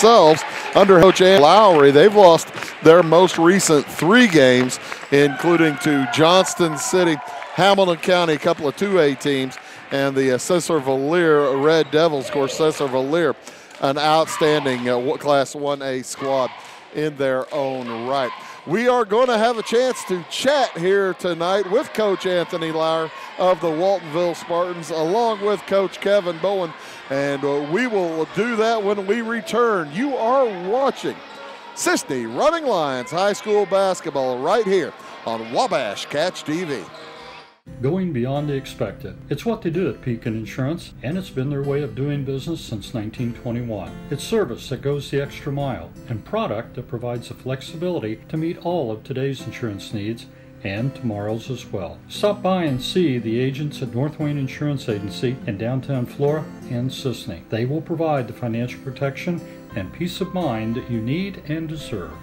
themselves under Coach Lowry. They've lost their most recent 3 games, including to Johnston City, Hamilton County, a couple of 2A teams, and the Cesar-Valliere Red Devils. Of course, Cesar-Valliere, an outstanding Class 1A squad in their own right. We are going to have a chance to chat here tonight with Coach Anthony Lauer of the Waltonville Spartans, along with Coach Kevin Bowen, and we will do that when we return. You are watching Cisne Running Lions High School basketball right here on Wabash Catch TV. Going beyond the expected. It's what they do at Pekin Insurance, and it's been their way of doing business since 1921. It's service that goes the extra mile, and product that provides the flexibility to meet all of today's insurance needs and tomorrow's as well. Stop by and see the agents at North Wayne Insurance Agency in downtown Flora and Cisne. They will provide the financial protection and peace of mind that you need and deserve.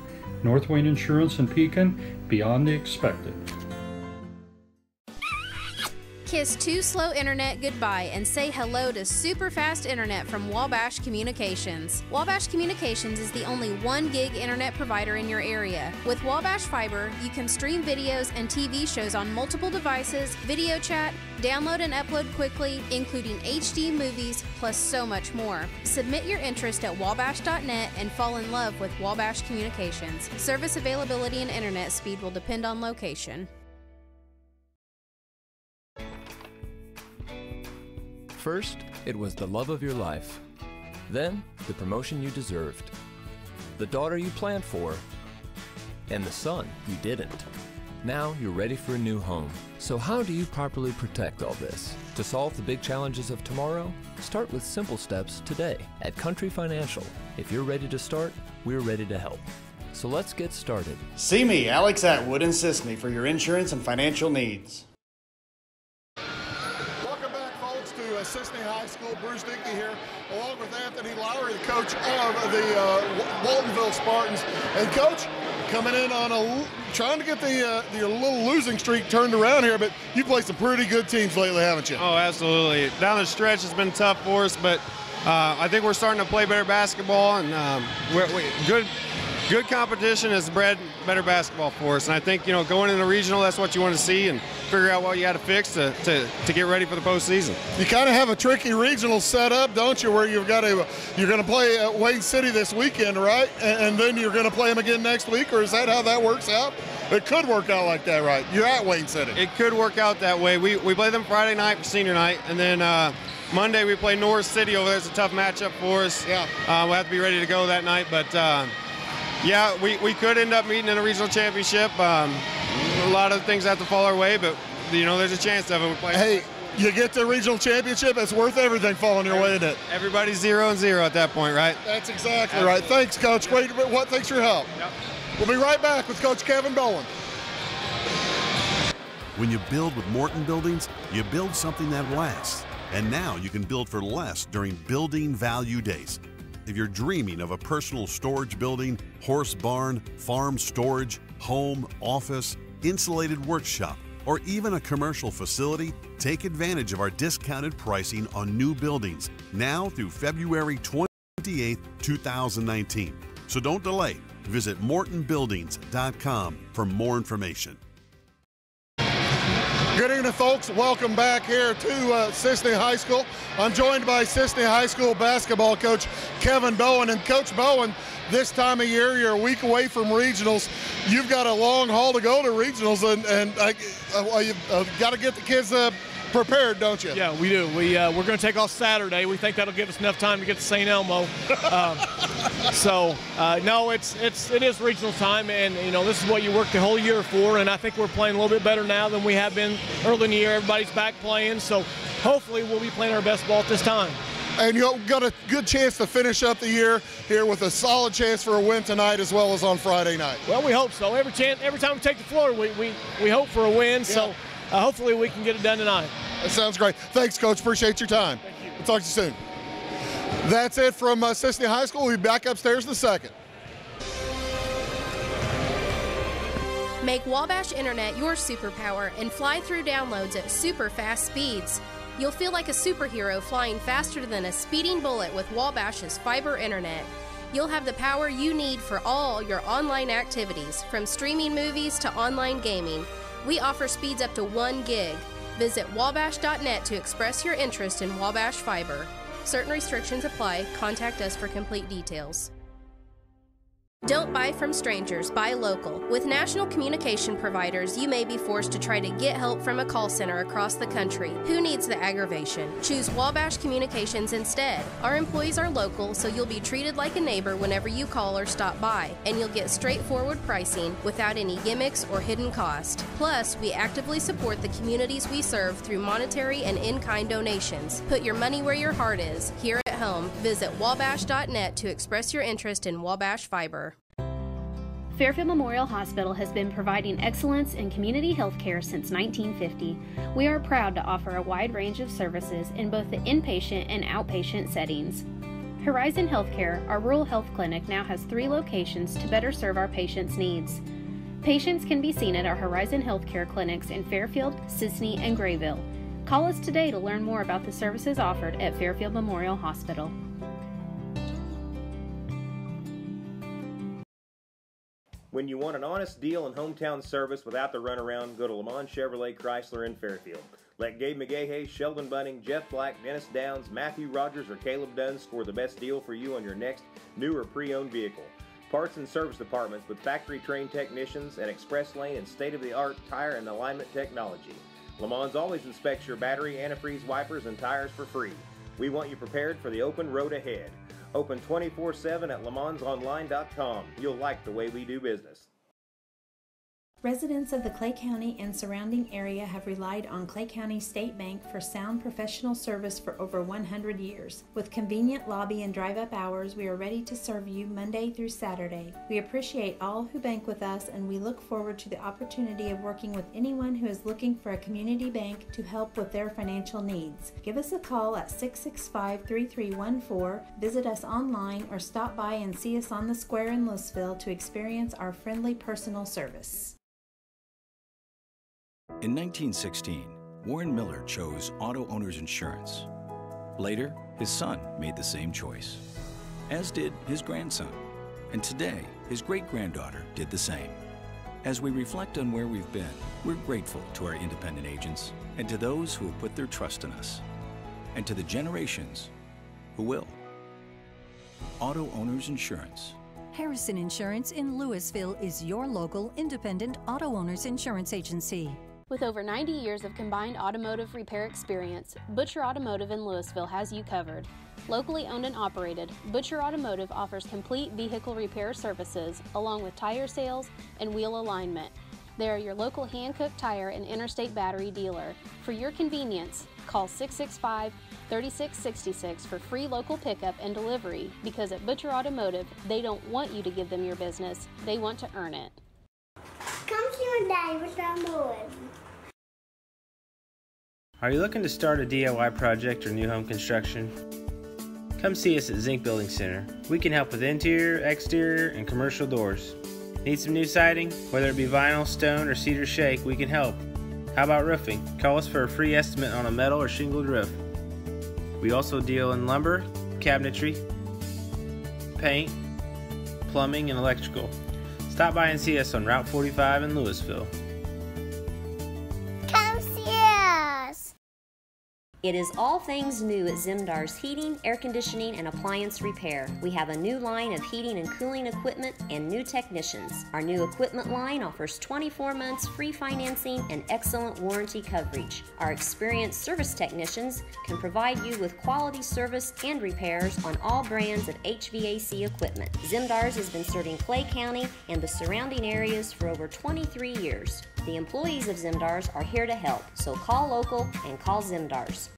North Wayne Insurance in Pekin, beyond the expected. Kiss too slow internet goodbye and say hello to super fast internet from Wabash Communications. Wabash Communications is the only 1 gig internet provider in your area. With Wabash Fiber, you can stream videos and TV shows on multiple devices, video chat, download and upload quickly, including HD movies, plus so much more. Submit your interest at wabash.net and fall in love with Wabash Communications. Service availability and internet speed will depend on location. First, it was the love of your life. Then, the promotion you deserved. The daughter you planned for. And the son you didn't. Now you're ready for a new home. So how do you properly protect all this? To solve the big challenges of tomorrow, start with simple steps today. At Country Financial, if you're ready to start, we're ready to help. So let's get started. See me, Alex Atwood in Cisne, for your insurance and financial needs. Cisne High School. Bruce Dickey here, along with Anthony Lowry, the coach of the Waltonville Spartans. And Coach, coming in on trying to get the little losing streak turned around here, but you played some pretty good teams lately, haven't you? Oh, absolutely. Down the stretch, it's been tough for us, but I think we're starting to play better basketball, and good competition has bred better basketball for us. And I think, going into the regional, that's what you want to see and figure out what you got to fix to get ready for the postseason. You kind of have a tricky regional set up, don't you, where you're going to play Wayne City this weekend, right? And then you're going to play them again next week, or is that how that works out? It could work out like that, right? You're at Wayne City. It could work out that way. We play them Friday night for senior night, and then Monday we play North City over there. It's a tough matchup for us. Yeah. We'll have to be ready to go that night, but yeah, we could end up meeting in a regional championship. A lot of things have to fall our way, but there's a chance of it. Hey, you get the regional championship, it's worth everything falling your way, isn't it? Everybody's 0-0 at that point, right? That's exactly right. Thanks, Coach. Great. Thanks for your help. Yep. We'll be right back with Coach Kevin Bowen. When you build with Morton Buildings, you build something that lasts. And now you can build for less during Building Value Days. If you're dreaming of a personal storage building, horse barn, farm storage, home, office, insulated workshop, or even a commercial facility, take advantage of our discounted pricing on new buildings now through February 28, 2019. So don't delay. Visit mortonbuildings.com for more information. Good evening, folks. Welcome back here to Cisne High School. I'm joined by Cisne High School basketball coach Kevin Bowen. And Coach Bowen, this time of year, you're a week away from regionals. You've got a long haul to go to regionals, and you've got to get the kids prepared, don't you? Yeah, we do. We're going to take off Saturday. We think that'll give us enough time to get to St. Elmo. No, it is regional time, and this is what you work the whole year for. And I think we're playing a little bit better now than we have been early in the year. Everybody's back playing, so hopefully we'll be playing our best ball at this time. And you've got a good chance to finish up the year here with a solid chance for a win tonight as well as on Friday night. Well, we hope so. Every time we take the floor, we hope for a win. Yeah. So hopefully we can get it done tonight. That sounds great. Thanks, Coach. Appreciate your time. Thank you. We'll talk to you soon. That's it from Cisne High School. We'll be back upstairs in a second. Make Wabash Internet your superpower and fly through downloads at super fast speeds. You'll feel like a superhero flying faster than a speeding bullet with Wabash's fiber internet. You'll have the power you need for all your online activities, from streaming movies to online gaming. We offer speeds up to 1 gig. Visit wabash.net to express your interest in Wabash Fiber. Certain restrictions apply. Contact us for complete details. Don't buy from strangers, buy local. With national communication providers, you may be forced to try to get help from a call center across the country. Who needs the aggravation? Choose Wabash Communications instead. Our employees are local, so you'll be treated like a neighbor whenever you call or stop by, and you'll get straightforward pricing without any gimmicks or hidden cost. Plus, we actively support the communities we serve through monetary and in-kind donations. Put your money where your heart is. Here at home, visit wabash.net to express your interest in Wabash Fiber. Fairfield Memorial Hospital has been providing excellence in community health care since 1950. We are proud to offer a wide range of services in both the inpatient and outpatient settings. Horizon Healthcare, our rural health clinic, now has 3 locations to better serve our patients' needs. Patients can be seen at our Horizon Healthcare clinics in Fairfield, Cisne, and Grayville. Call us today to learn more about the services offered at Fairfield Memorial Hospital. When you want an honest deal and hometown service without the runaround, go to Lamont Chevrolet Chrysler in Fairfield. Let Gabe McGahey, Sheldon Bunning, Jeff Black, Dennis Downs, Matthew Rogers, or Caleb Dunn score the best deal for you on your next new or pre-owned vehicle. Parts and service departments with factory-trained technicians and express lane and state-of-the-art tire and alignment technology. Lamont always inspects your battery, antifreeze, wipers, and tires for free. We want you prepared for the open road ahead. Open 24/7 at LeMansOnline.com. You'll like the way we do business. Residents of the Clay County and surrounding area have relied on Clay County State Bank for sound professional service for over 100 years. With convenient lobby and drive-up hours, we are ready to serve you Monday through Saturday. We appreciate all who bank with us, and we look forward to the opportunity of working with anyone who is looking for a community bank to help with their financial needs. Give us a call at 665-3314, visit us online, or stop by and see us on the square in Louisville to experience our friendly personal service. In 1916, Warren Miller chose auto owners insurance. Later, his son made the same choice, as did his grandson. And today, his great-granddaughter did the same. As we reflect on where we've been, we're grateful to our independent agents and to those who have put their trust in us, and to the generations who will. Auto Owners Insurance. Harrison Insurance in Louisville is your local independent auto owners insurance agency. With over 90 years of combined automotive repair experience, Butcher Automotive in Louisville has you covered. Locally owned and operated, Butcher Automotive offers complete vehicle repair services along with tire sales and wheel alignment. They are your local hand-cooked tire and interstate battery dealer. For your convenience, call 665-3666 for free local pickup and delivery, because at Butcher Automotive, they don't want you to give them your business, they want to earn it. Come see my daddy with some wood. Are you looking to start a DIY project or new home construction? Come see us at Zinc Building Center. We can help with interior, exterior, and commercial doors. Need some new siding? Whether it be vinyl, stone, or cedar shake, we can help. How about roofing? Call us for a free estimate on a metal or shingled roof. We also deal in lumber, cabinetry, paint, plumbing, and electrical. Stop by and see us on Route 45 in Louisville. Come see us! It is all things new at Zimdar's Heating, Air Conditioning, and Appliance Repair. We have a new line of heating and cooling equipment and new technicians. Our new equipment line offers 24 months free financing and excellent warranty coverage. Our experienced service technicians can provide you with quality service and repairs on all brands of HVAC equipment. Zimdar's has been serving Clay County and the surrounding areas for over 23 years. The employees of Zimdar's are here to help, so call local and call Zimdar's.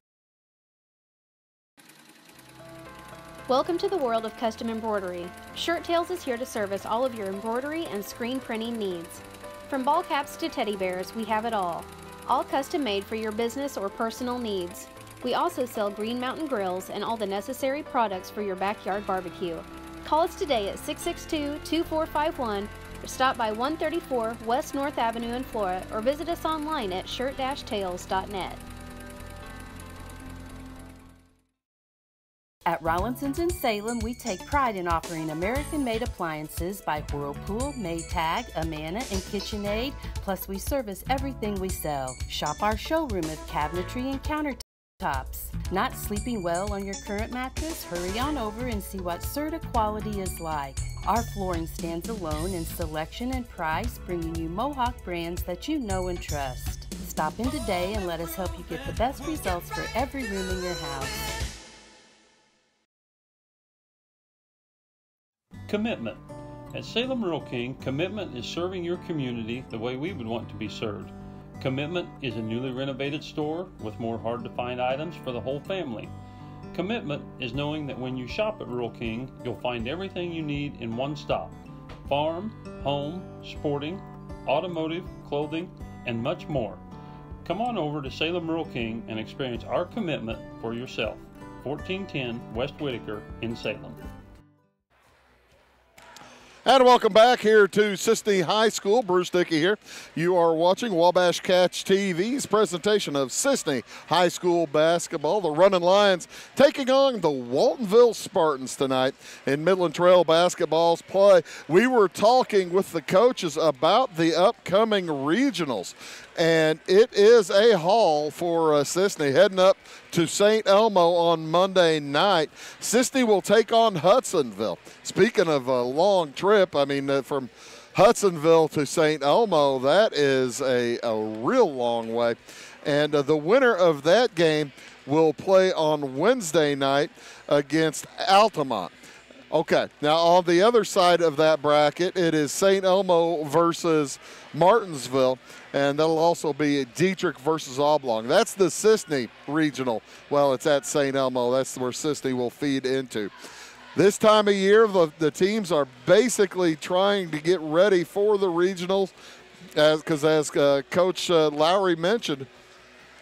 Welcome to the world of custom embroidery. Shirt Tales is here to service all of your embroidery and screen printing needs. From ball caps to teddy bears, we have it all. All custom made for your business or personal needs. We also sell Green Mountain grills and all the necessary products for your backyard barbecue. Call us today at 662-2451 or stop by 134 West North Avenue in Flora, or visit us online at shirt-tales.net. At Rollinson's in Salem, we take pride in offering American-made appliances by Whirlpool, Maytag, Amana, and KitchenAid, plus we service everything we sell. Shop our showroom of cabinetry and countertops. Not sleeping well on your current mattress? Hurry on over and see what Serta quality is like. Our flooring stands alone in selection and price, bringing you Mohawk brands that you know and trust. Stop in today and let us help you get the best results for every room in your house. Commitment. At Salem Rural King, Commitment is serving your community the way we would want to be served. Commitment is a newly renovated store with more hard-to-find items for the whole family. Commitment is knowing that when you shop at Rural King, you'll find everything you need in one stop. Farm, home, sporting, automotive, clothing, and much more. Come on over to Salem Rural King and experience our commitment for yourself. 1410 West Whitaker in Salem. And welcome back here to Cisne High School. Bruce Dickey here. You are watching Wabash Catch TV's presentation of Cisne High School basketball. The Running Lions taking on the Waltonville Spartans tonight in Midland Trail basketball's play. We were talking with the coaches about the upcoming regionals, and it is a haul for Cisne heading up to St. Elmo on Monday night. Cisne will take on Hudsonville. Speaking of a long trip, I mean, from Hudsonville to St. Elmo, that is a real long way. And the winner of that game will play on Wednesday night against Altamont. Okay, now on the other side of that bracket, it is St. Elmo versus Martinsville, and that'll also be Dietrich versus Oblong. That's the Cisne regional. Well, it's at St. Elmo. That's where Cisne will feed into. This time of year, the teams are basically trying to get ready for the regionals, because as Coach Lowry mentioned,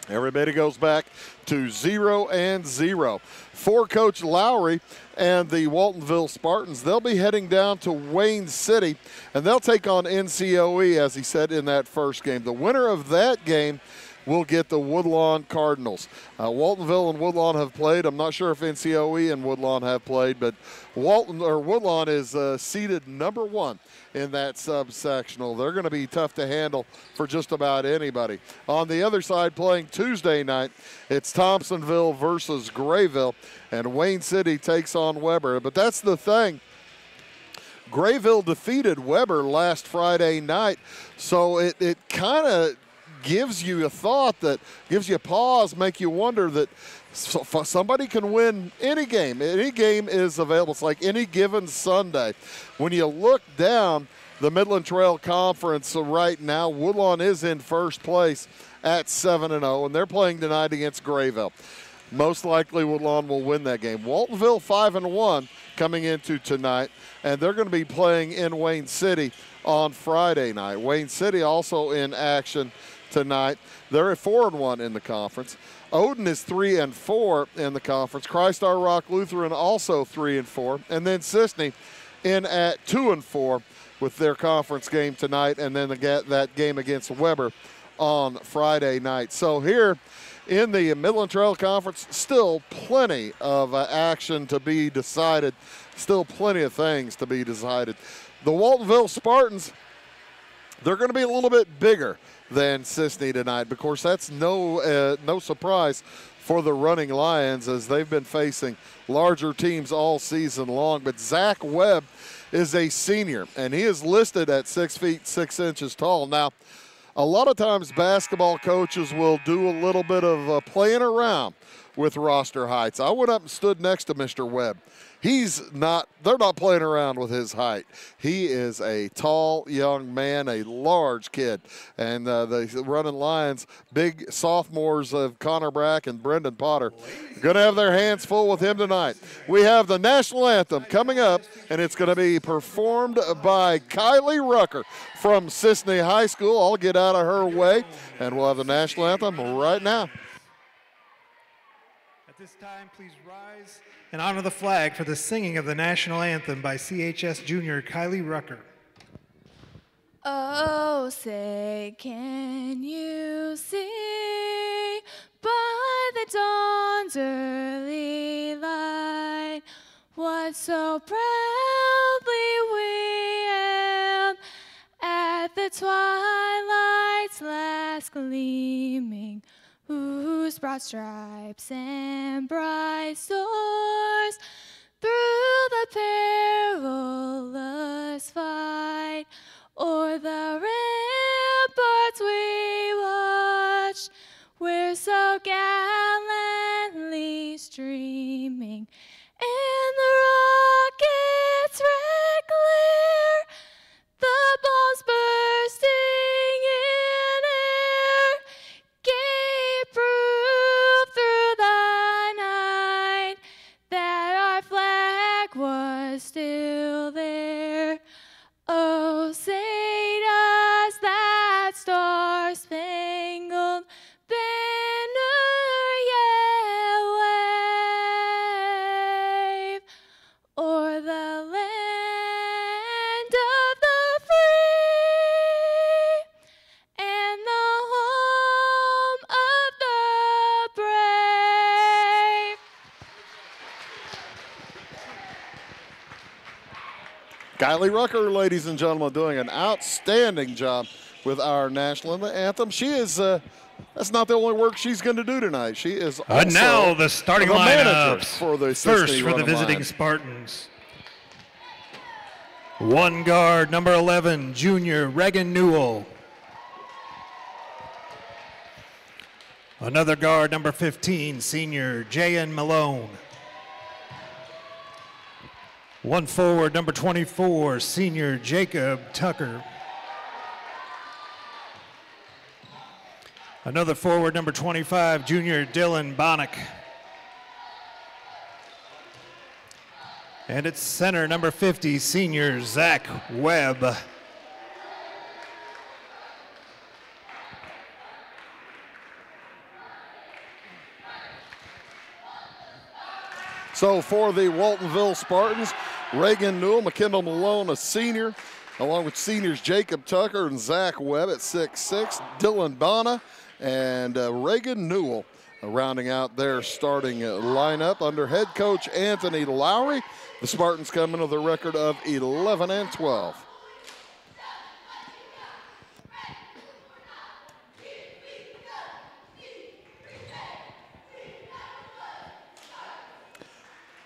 everybody goes back to 0-0. For Coach Lowry and the Waltonville Spartans, they'll be heading down to Wayne City, and they'll take on NCOE, as he said in that first game. The winner of that game will get the Woodlawn Cardinals. Waltonville and Woodlawn have played. I'm not sure if NCOE and Woodlawn have played, but Woodlawn is seeded number 1 in that subsectional. They're going to be tough to handle for just about anybody. On the other side, playing Tuesday night, it's Thompsonville versus Grayville, and Wayne City takes on Weber. But that's the thing. Grayville defeated Weber last Friday night, so it kind of gives you a thought, that gives you a pause, make you wonder that somebody can win any game. Any game is available. It's like any given Sunday. When you look down the Midland Trail Conference right now, Woodlawn is in first place at 7-0, and they're playing tonight against Grayville. Most likely Woodlawn will win that game. Waltonville 5-1 coming into tonight, and they're going to be playing in Wayne City on Friday night. Wayne City also in action tonight. They're at 4-1 in the conference. Odin is 3-4 in the conference. Christ Our Rock Lutheran also 3-4, and then Cisne in at 2-4 with their conference game tonight, and then that game against Weber on Friday night. So here in the Midland Trail Conference, still plenty of action to be decided. Still plenty of things to be decided. The Waltonville Spartans, they're going to be a little bit bigger than Cisne tonight. Of course, that's no surprise for the Running Lions, as they've been facing larger teams all season long. But Zach Webb is a senior, and he is listed at 6 feet 6 inches tall. Now, a lot of times basketball coaches will do a little bit of playing around with roster heights. I went up and stood next to Mr. Webb. They're not playing around with his height. He is a tall young man, a large kid. And the Running Lions, big sophomores of Connor Brack and Brendan Potter, going to have their hands full with him tonight. We have the national anthem coming up, and it's going to be performed by Kylie Rucker from Cisne High School. I'll get out of her way, and we'll have the national anthem right now. At this time, please rise and honor the flag for the singing of the national anthem by CHS junior Kylie Rucker. Oh, say, can you see by the dawn's early light but so proudly we hailed at the twilight's last gleaming, whose broad stripes and bright stars through the perilous fight o'er the ramparts we watched, where so gallantly streaming, and the rocket's red glare, the bombs bursting in air, gave proof through the night that our flag was still there. Oh, say does that star-spangled banner yet wave o'er the land of the free and the home of the brave. Kylie Rucker, ladies and gentlemen, doing an outstanding job with our national anthem. She is, that's not the only work she's going to do tonight. She is also And now the starting lineups for the first for the visiting Lions. Spartans. One guard, number 11, junior Reagan Newell. Another guard, number 15, senior Jayan Malone. One forward, number 24, senior Jacob Tucker. Another forward, number 25, junior Dylan Bonnick. And it's center, number 50, senior Zach Webb. So for the Waltonville Spartans, Reagan Newell, McKendall Malone, a senior, along with seniors Jacob Tucker and Zach Webb at 6'6", Dylan Bonner and Reagan Newell rounding out their starting lineup under head coach Anthony Lowry. The Spartans come in with a record of 11-12.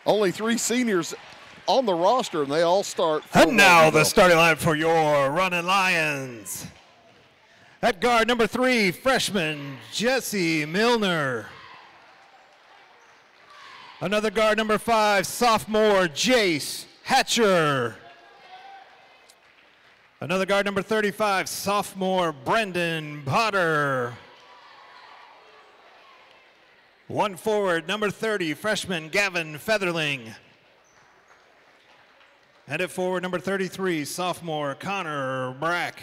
Only 3 seniors on the roster, and they all start. And now the starting line for your Running Lions. At guard, number 3, freshman Jesse Milner. Another guard, number 5, sophomore Jace Hatcher. Another guard, number 35, sophomore Brendan Potter. One forward, number 30, freshman Gavin Featherling. And at forward, number 33, sophomore Connor Brack.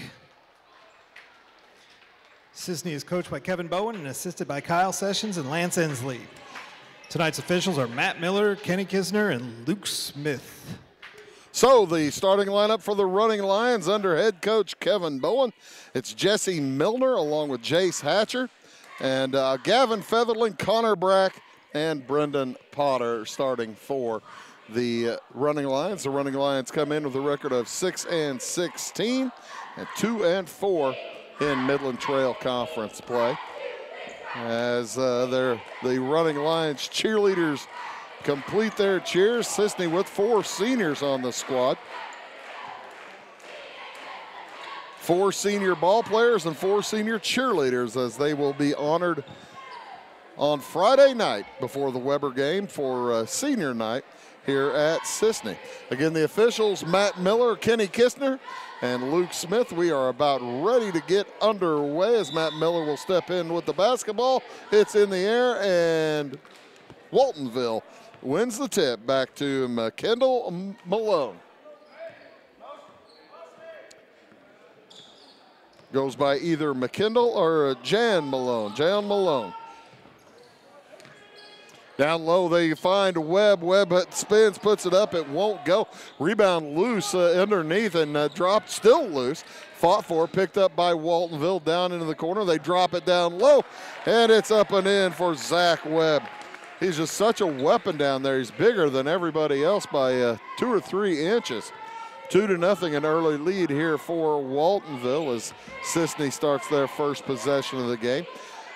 Cisne is coached by Kevin Bowen and assisted by Kyle Sessions and Lance Ensley. Tonight's officials are Matt Miller, Kenny Kisner, and Luke Smith. So the starting lineup for the Running Lions under head coach Kevin Bowen. It's Jesse Milner along with Jace Hatcher. And Gavin Featherling, Connor Brack, and Brendan Potter starting for the Running Lions. The Running Lions come in with a record of 6-16 and 2-4 in Midland Trail Conference play. As the Running Lions cheerleaders complete their cheers, Cisne with 4 seniors on the squad. 4 senior ball players and 4 senior cheerleaders as they will be honored on Friday night before the Weber game for senior night here at Cisne. Again, the officials, Matt Miller, Kenny Kisner, and Luke Smith. We are about ready to get underway as Matt Miller will step in with the basketball. It's in the air, and Waltonville wins the tip back to McKendall Malone. Goes by either McKendall or Jan Malone. Jan Malone. Down low, they find Webb. Webb spins, puts it up. It won't go. Rebound loose underneath and dropped, still loose. Fought for, picked up by Waltonville down into the corner. They drop it down low, and it's up and in for Zach Webb. He's just such a weapon down there. He's bigger than everybody else by 2 or 3 inches. 2-0, an early lead here for Waltonville as Cisne starts their first possession of the game.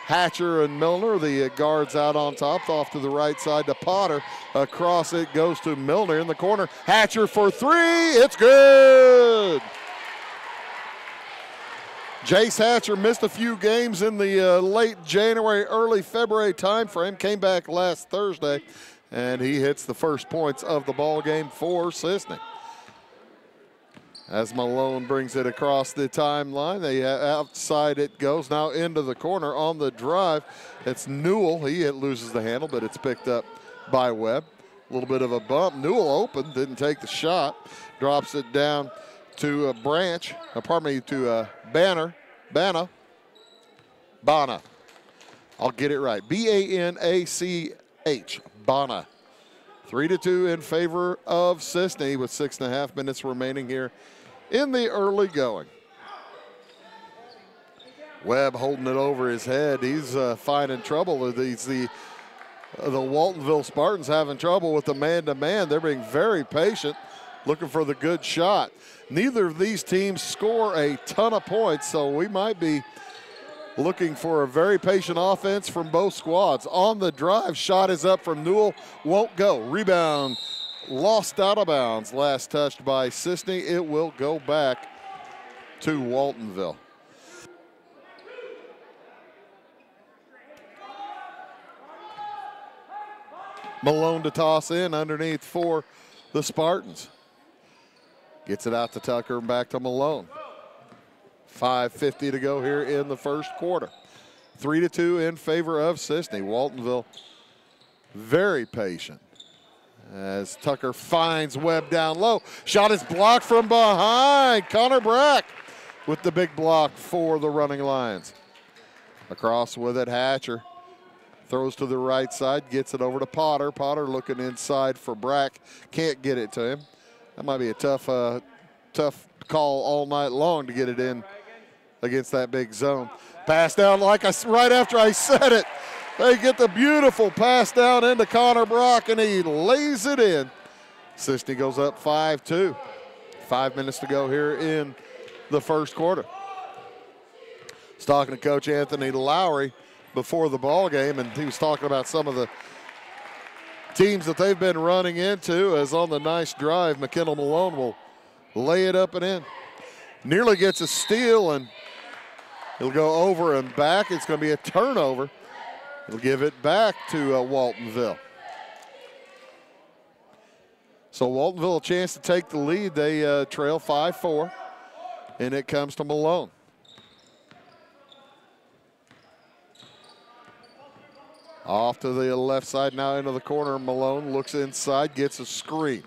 Hatcher and Milner, the guards out on top, off to the right side to Potter. Across it goes to Milner in the corner. Hatcher for 3, it's good! Jace Hatcher missed a few games in the late January, early February time frame. Came back last Thursday, and he hits the first points of the ball game for Cisne. As Malone brings it across the timeline, outside it goes, now into the corner on the drive. It's Newell. He loses the handle, but it's picked up by Webb. A little bit of a bump. Newell open, didn't take the shot. Drops it down to Bana. I'll get it right. B-A-N-A-C-H, Bana. 3-2 in favor of Cisne with 6.5 minutes remaining here in the early going. Webb holding it over his head. He's finding trouble. The Waltonville Spartans having trouble with the man-to-man. They're being very patient, looking for the good shot. Neither of these teams score a ton of points, so we might be looking for a very patient offense from both squads. On the drive, shot is up from Newell, won't go. Rebound lost out of bounds. Last touched by Cisne. It will go back to Waltonville. Malone to toss in underneath for the Spartans. Gets it out to Tucker and back to Malone. 5:50 to go here in the first quarter. 3-2 in favor of Cisne. Waltonville very patient as Tucker finds Webb down low. Shot is blocked from behind. Connor Brack with the big block for the Running Lions. Across with it, Hatcher. Throws to the right side, gets it over to Potter. Potter looking inside for Brack. Can't get it to him. That might be a tough call all night long to get it in against that big zone. Pass down right after I said it. They get the beautiful pass down into Connor Brock, and he lays it in. Cisne goes up 5-2. 5 minutes to go here in the first quarter. I was talking to Coach Anthony Lowry before the ball game, and he was talking about some of the teams that they've been running into. As on the nice drive, McKinnell Malone will lay it up and in. Nearly gets a steal, and he'll go over and back. It's going to be a turnover. He'll give it back to Waltonville. So Waltonville a chance to take the lead. They trail 5-4, and it comes to Malone. Off to the left side now into the corner. Malone looks inside, gets a screen.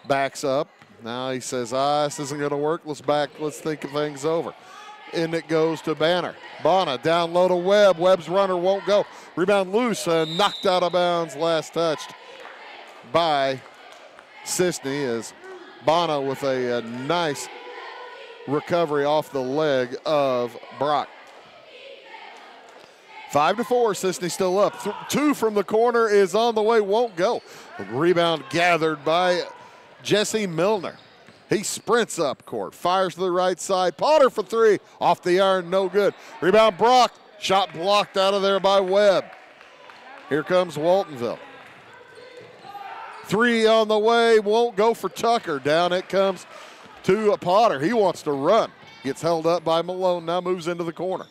Backs up. Now he says, this isn't going to work. Let's think things over. And it goes to Bana down low to Webb. Webb's runner won't go. Rebound loose and knocked out of bounds. Last touched by Cisne as Bana with a nice recovery off the leg of Brock. 5-4, Cisne still up. 2 from the corner is on the way, won't go. Rebound gathered by Jesse Milner. He sprints up court, fires to the right side. Potter for 3, off the iron, no good. Rebound Brock, shot blocked out of there by Webb. Here comes Waltonville. 3 on the way, won't go for Tucker. Down it comes to Potter. He wants to run. Gets held up by Malone, now moves into the corner.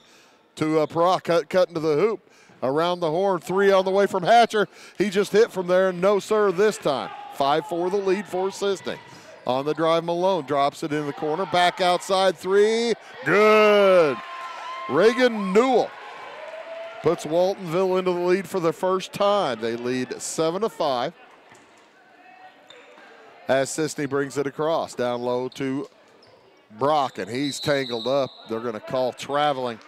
To Brock, cutting to the hoop. Around the horn, 3 on the way from Hatcher. He just hit from there, no sir this time. 5-4 the lead for Cisne. On the drive, Malone drops it in the corner. Back outside, 3, good. Reagan Newell puts Waltonville into the lead for the first time. They lead 7-5. As Cisne brings it across, down low to Brock, and he's tangled up. They're going to call traveling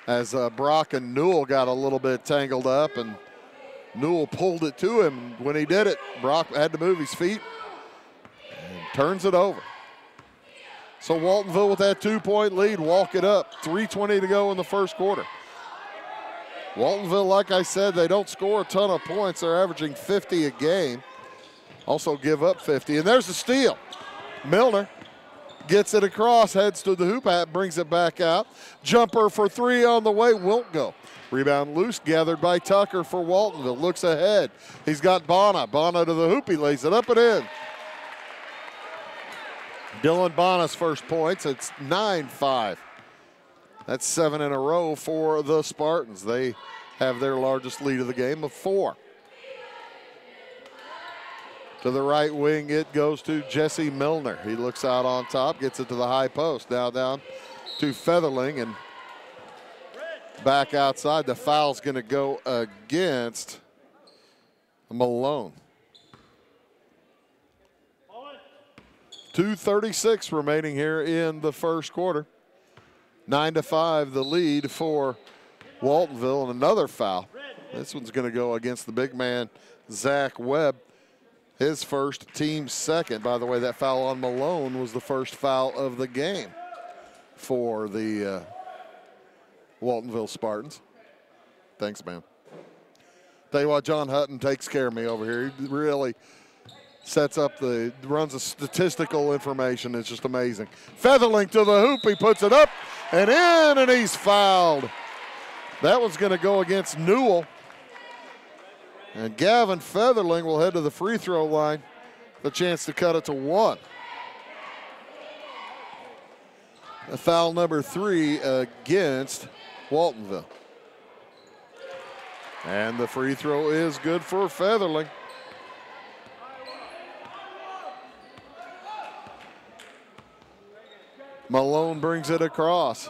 as Brock and Newell got a little bit tangled up, and Newell pulled it to him. When he did it, Brock had to move his feet and turns it over. So Waltonville with that 2-point lead, walk it up. 3:20 to go in the first quarter. Waltonville, like I said, they don't score a ton of points. They're averaging 50 a game. Also give up 50. And there's the steal. Milner gets it across, heads to the hoop, brings it back out. Jumper for three on the way, won't go. Rebound loose, gathered by Tucker for Waltonville. Looks ahead. He's got Bonner. Bonner to the hoop, he lays it up and in. Dylan Bonner's first points. It's 9-5. That's 7 in a row for the Spartans. They have their largest lead of the game of 4. To the right wing, it goes to Jesse Milner. He looks out on top, gets it to the high post. Now down to Featherling and back outside. The foul's going to go against Malone. 2:36 remaining here in the first quarter. 9-5 the lead for Waltonville, and another foul. This one's going to go against the big man, Zach Webb. His first, team second. By the way, that foul on Malone was the first foul of the game for the Waltonville Spartans. Thanks, man. Tell you what, John Hutton takes care of me over here. He really runs the statistical information. It's just amazing. Featherling to the hoop. He puts it up and in, and he's fouled. That one's going to go against Newell. And Gavin Featherling will head to the free throw line. The chance to cut it to 1. Foul number 3 against Waltonville. And the free throw is good for Featherling. Malone brings it across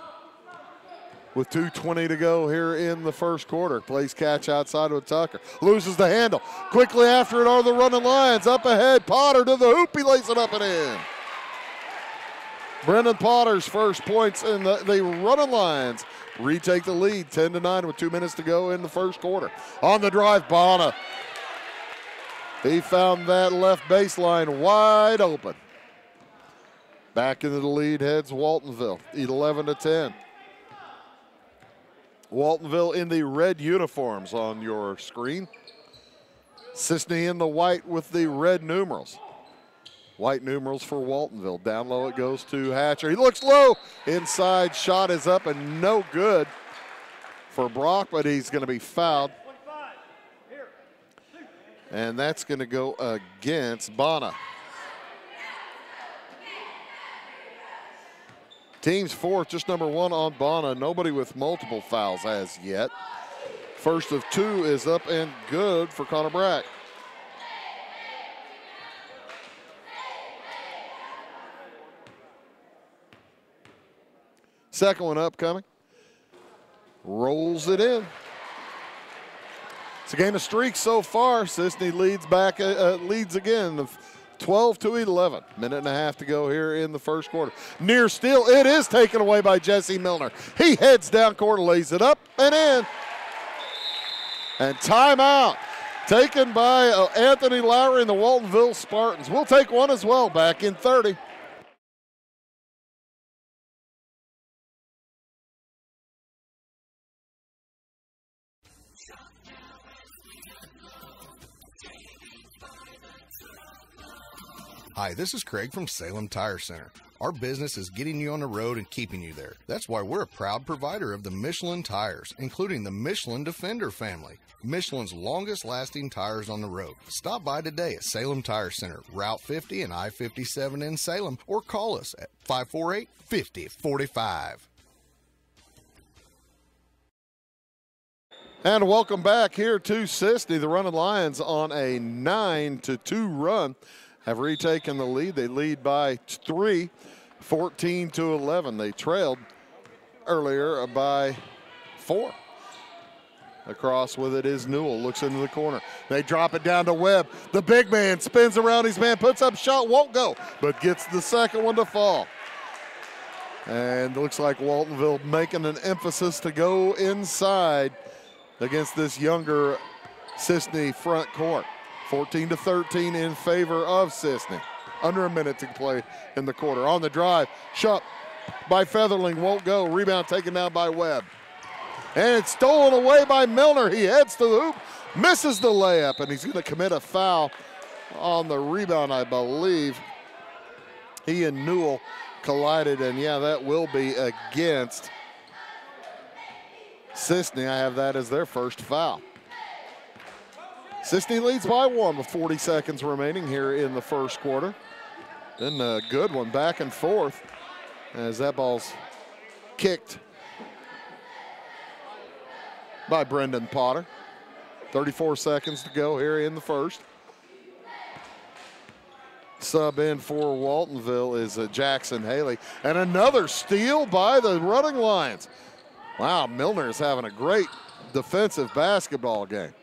with 2:20 to go here in the first quarter. Plays catch outside with Tucker. Loses the handle. Quickly after it are the running Lions. Up ahead, Potter to the hoop. He lays it up and in. Brendan Potter's first points, and the running Lions retake the lead 10-9 with 2 minutes to go in the first quarter. On the drive, Bonner. He found that left baseline wide open. Back into the lead heads Waltonville, 11-10. Waltonville in the red uniforms on your screen. Cisne in the white with the red numerals. White numerals for Waltonville. Down low it goes to Hatcher. He looks low. Inside shot is up and no good for Brock, but he's going to be fouled. And that's going to go against Bonner. Team's fourth, just number 1 on Bonner. Nobody with multiple fouls as yet. First of 2 is up and good for Connor Brack. Second one upcoming. Rolls it in. It's a game of streaks so far. Cisne leads again. 12-11. Minute and a half to go here in the first quarter. Near steal. It is taken away by Jesse Milner. He heads down court, lays it up and in. And timeout taken by Anthony Lowry and the Waltonville Spartans. We'll take one as well. Back in 30. Hi, this is Craig from Salem Tire Center. Our business is getting you on the road and keeping you there. That's why we're a proud provider of the Michelin tires, including the Michelin Defender family, Michelin's longest lasting tires on the road. Stop by today at Salem Tire Center, Route 50 and I-57 in Salem, or call us at 548-5045. And welcome back here to Cisne. The running Lions on a 9-2 run have retaken the lead. They lead by 3, 14-11. They trailed earlier by 4. Across with it is Newell. Looks into the corner. They drop it down to Webb. The big man spins around his man, puts up shot, won't go, but gets the second one to fall. And looks like Waltonville making an emphasis to go inside against this younger Cisne front court. 14-13 in favor of Cisne. Under a minute to play in the quarter. On the drive, shot by Featherling, won't go. Rebound taken down by Webb. And it's stolen away by Milner. He heads to the hoop, misses the layup, and he's going to commit a foul on the rebound, I believe. He and Newell collided, and yeah, that will be against Cisne. I have that as their first foul. Cisne leads by 1 with 40 seconds remaining here in the first quarter. Then a good one back and forth as that ball's kicked by Brendan Potter. 34 seconds to go here in the first. Sub in for Waltonville is Jackson Haley. And another steal by the Running Lions. Wow, Milner is having a great defensive basketball game.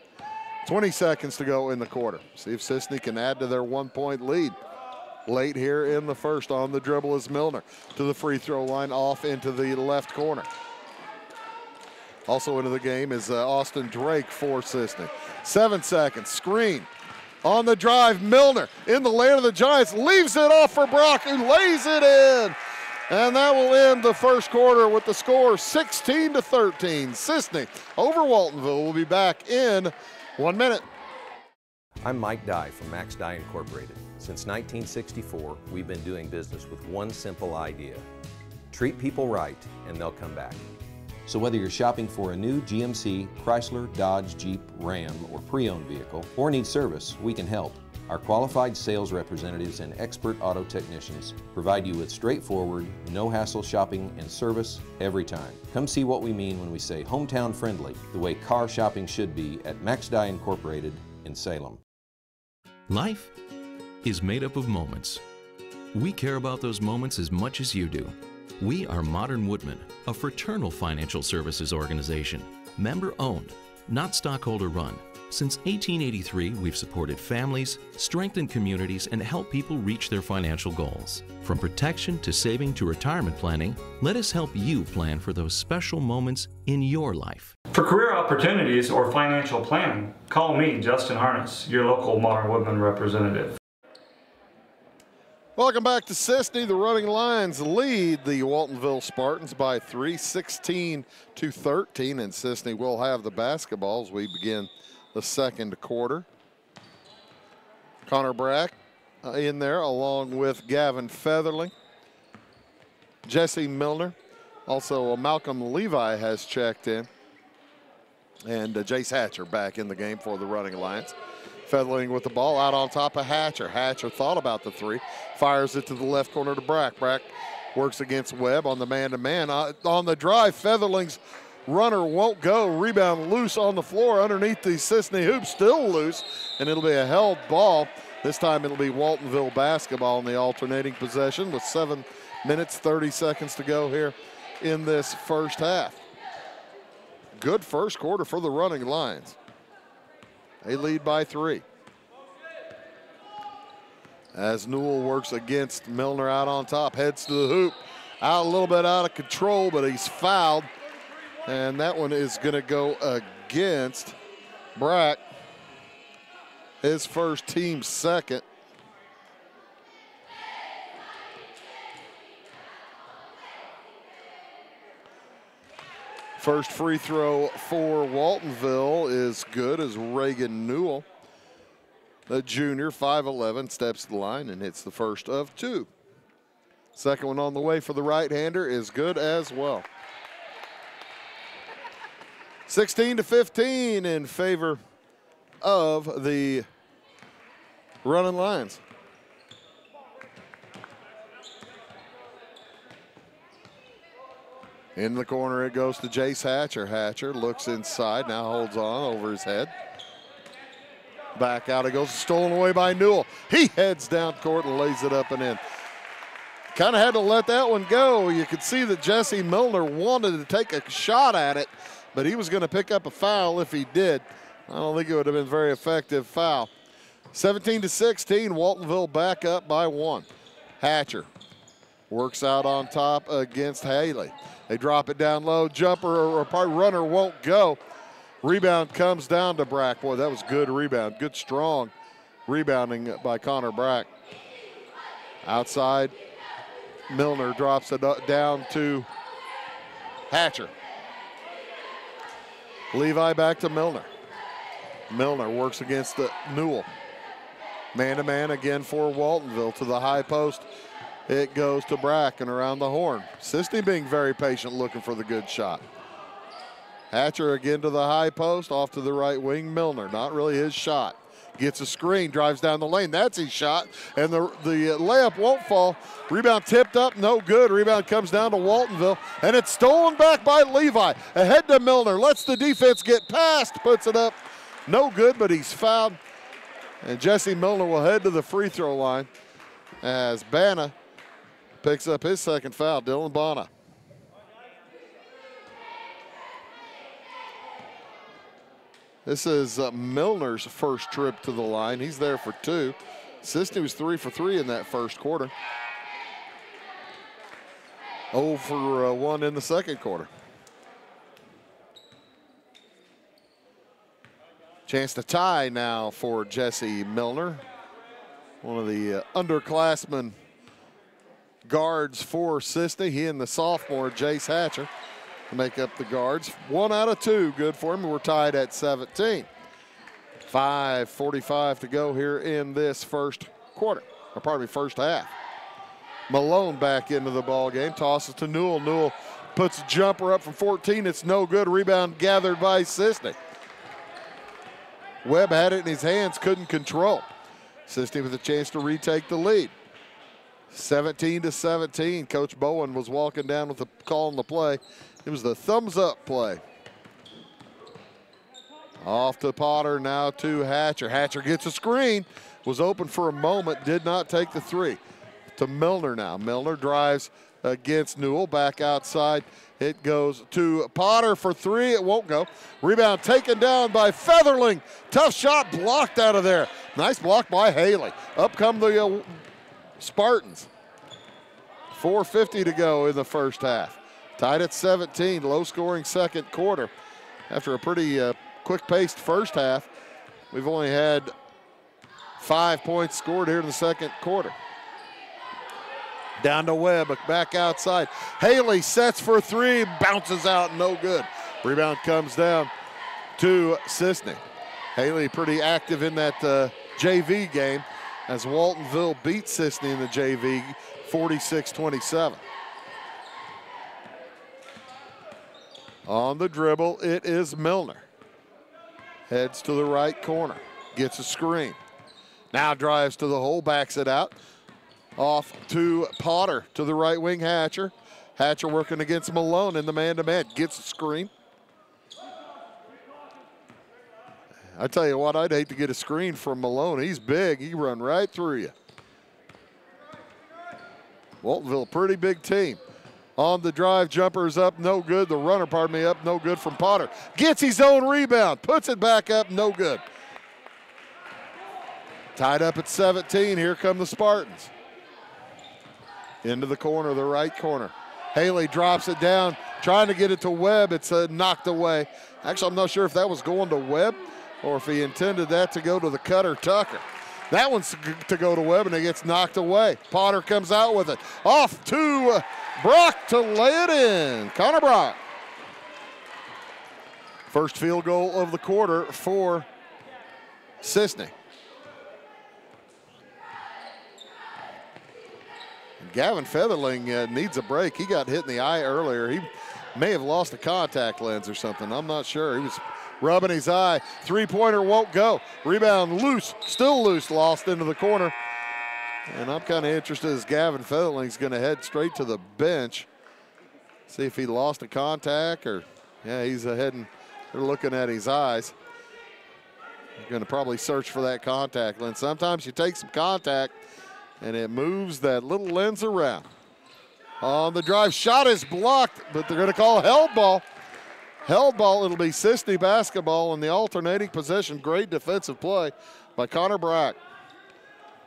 20 seconds to go in the quarter. See if Cisne can add to their 1-point lead. Late here in the first. On the dribble is Milner to the free throw line, off into the left corner. Also into the game is Austin Drake for Cisne. 7 seconds, screen. On the drive, Milner in the lane of the Giants, leaves it off for Brock, who lays it in. And that will end the first quarter with the score 16-13. Cisne over Waltonville. Will be back in 1 minute. I'm Mike Dye from Max Dye Incorporated. Since 1964, we've been doing business with one simple idea. Treat people right, and they'll come back. So whether you're shopping for a new GMC, Chrysler, Dodge, Jeep, Ram, or pre-owned vehicle, or need service, we can help. Our qualified sales representatives and expert auto technicians provide you with straightforward, no-hassle shopping and service every time. Come see what we mean when we say hometown friendly, the way car shopping should be at Max Dye Incorporated in Salem. Life is made up of moments. We care about those moments as much as you do. We are Modern Woodmen, a fraternal financial services organization, member-owned, not stockholder-run. Since 1883, we've supported families, strengthened communities, and helped people reach their financial goals. From protection to saving to retirement planning, let us help you plan for those special moments in your life. For career opportunities or financial planning, call me, Justin Harness, your local Modern Woodmen representative. Welcome back to Cisne. The Running Lions lead the Waltonville Spartans by 3, 16-13, and Cisne will have the basketball as we begin the second quarter. Connor Brack in there along with Gavin Featherling. Jesse Milner. Also Malcolm Levi has checked in. And Jace Hatcher back in the game for the Running Lions. Featherling with the ball out on top of Hatcher. Hatcher thought about the three. Fires it to the left corner to Brack. Brack works against Webb on the man-to-man. On the drive, Featherling's runner won't go. Rebound loose on the floor underneath the Cisne hoop. Still loose, and it'll be a held ball. This time it'll be Waltonville basketball in the alternating possession with 7 minutes, 30 seconds to go here in this first half. Good first quarter for the Running Lions. They lead by 3. As Newell works against Milner out on top, heads to the hoop. Out a little bit out of control, but he's fouled. And that one is going to go against Brack. His first, team second. First free throw for Waltonville is good as Reagan Newell, the junior, 5'11", steps to the line and hits the first of 2. Second one on the way for the right-hander is good as well. 16-15 in favor of the Running Lions. In the corner it goes to Jace Hatcher. Hatcher looks inside, now holds on over his head. Back out it goes, stolen away by Newell. He heads down court and lays it up and in. Kind of had to let that one go. You could see that Jesse Milner wanted to take a shot at it, but he was going to pick up a foul if he did. I don't think it would have been a very effective foul. 17-16, Waltonville back up by 1. Hatcher works out on top against Haley. They drop it down low, jumper or runner won't go. Rebound comes down to Brack. Boy, that was good rebound, good strong rebounding by Connor Brack. Outside, Milner drops it down to Hatcher. Levi back to Milner. Milner works against Newell. Man-to-man again for Waltonville to the high post. It goes to Bracken around the horn. Cisne being very patient, looking for the good shot. Hatcher again to the high post, off to the right wing. Milner, not really his shot. Gets a screen, drives down the lane. That's his shot, and the layup won't fall. Rebound tipped up, no good. Rebound comes down to Waltonville, and it's stolen back by Levi. Ahead to Milner, lets the defense get past, puts it up. No good, but he's fouled. And Jesse Milner will head to the free throw line as Bana picks up his second foul, Dylan Bana. This is Milner's first trip to the line. He's there for 2. Cisne was 3 for 3 in that first quarter. 0 for 1 in the second quarter. Chance to tie now for Jesse Milner, one of the underclassmen guards for Cisne. He and the sophomore Jace Hatcher make up the guards. 1 out of 2, good for him. We're tied at 17. 5:45 to go here in this first quarter, or pardon me, first half. Malone back into the ball game, tosses to Newell. Newell puts a jumper up from 14. It's no good. Rebound gathered by Cisne. Webb had it in his hands, couldn't control. Cisne with a chance to retake the lead. 17-17. Coach Bowen was walking down with the call on the play. It was the thumbs up play. Off to Potter, now to Hatcher. Hatcher gets a screen, was open for a moment, did not take the 3. To Milner now. Milner drives against Newell, back outside. It goes to Potter for 3, it won't go. Rebound taken down by Featherling. Tough shot blocked out of there. Nice block by Haley. Up come the Spartans. 4:50 to go in the first half. Tied at 17, low-scoring second quarter. After a pretty quick-paced first half, we've only had 5 points scored here in the second quarter. Down to Webb, back outside. Haley sets for 3, bounces out, no good. Rebound comes down to Cisne. Haley pretty active in that JV game as Waltonville beat Cisne in the JV 46-27. On the dribble, it is Milner. Heads to the right corner, gets a screen. Now drives to the hole, backs it out. Off to Potter, to the right wing, Hatcher. Hatcher working against Malone in the man-to-man, gets a screen. I tell you what, I'd hate to get a screen from Malone. He's big, he run right through you. Waltonville, pretty big team. On the drive, jumper is up, no good. The runner, pardon me, up, no good from Potter. Gets his own rebound, puts it back up, no good. Tied up at 17, here come the Spartans. Into the corner, the right corner. Haley drops it down, trying to get it to Webb. It's knocked away. Actually, I'm not sure if that was going to Webb or if he intended that to go to the cutter Tucker. That one's to go to Webb, and it gets knocked away. Potter comes out with it. Off to Brock to lay it in. Connor Brock. First field goal of the quarter for Cisne. Gavin Featherling needs a break. He got hit in the eye earlier. He may have lost a contact lens or something. I'm not sure. He was rubbing his eye. Three-pointer won't go. Rebound loose, still loose, lost into the corner. And I'm kind of interested as Gavin Featherling's going to head straight to the bench. See if he lost a contact or, yeah, he's heading. They're looking at his eyes. They're going to probably search for that contact lens. Sometimes you take some contact and it moves that little lens around. On the drive, shot is blocked, but they're going to call held ball. Held ball, it'll be Cisne basketball in the alternating possession. Great defensive play by Connor Brock.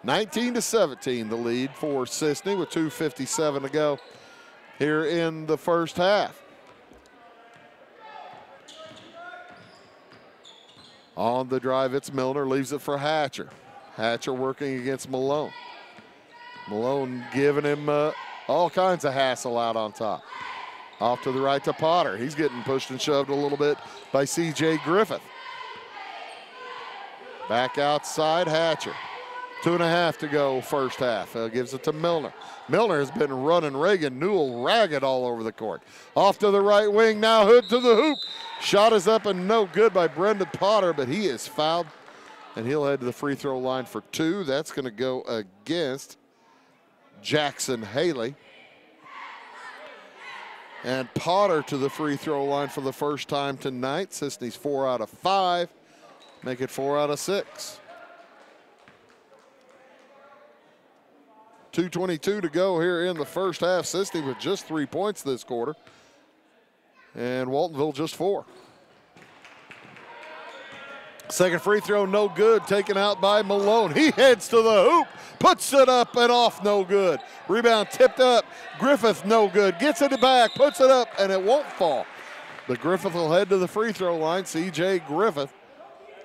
19-17 the lead for Cisne with 2:57 to go here in the first half. On the drive, it's Milner, leaves it for Hatcher. Hatcher working against Malone. Malone giving him all kinds of hassle out on top. Off to the right to Potter. He's getting pushed and shoved a little bit by C.J. Griffith. Back outside, Hatcher. 2.5 to go first half. Gives it to Milner. Milner has been running Reagan Newell ragged all over the court. Off to the right wing, now Hood to the hoop. Shot is up and no good by Brendan Potter, but he is fouled, and he'll head to the free throw line for 2. That's going to go against Jackson Haley. And Potter to the free throw line for the first time tonight. Cisne's 4 out of 5. Make it 4 out of 6. 2:22 to go here in the first half. Cisne with just 3 points this quarter. And Waltonville just 4. Second free throw, no good. Taken out by Malone. He heads to the hoop. Puts it up and off, no good. Rebound tipped up. Griffith, no good. Gets it back, puts it up, and it won't fall. But Griffith will head to the free throw line. C.J. Griffith,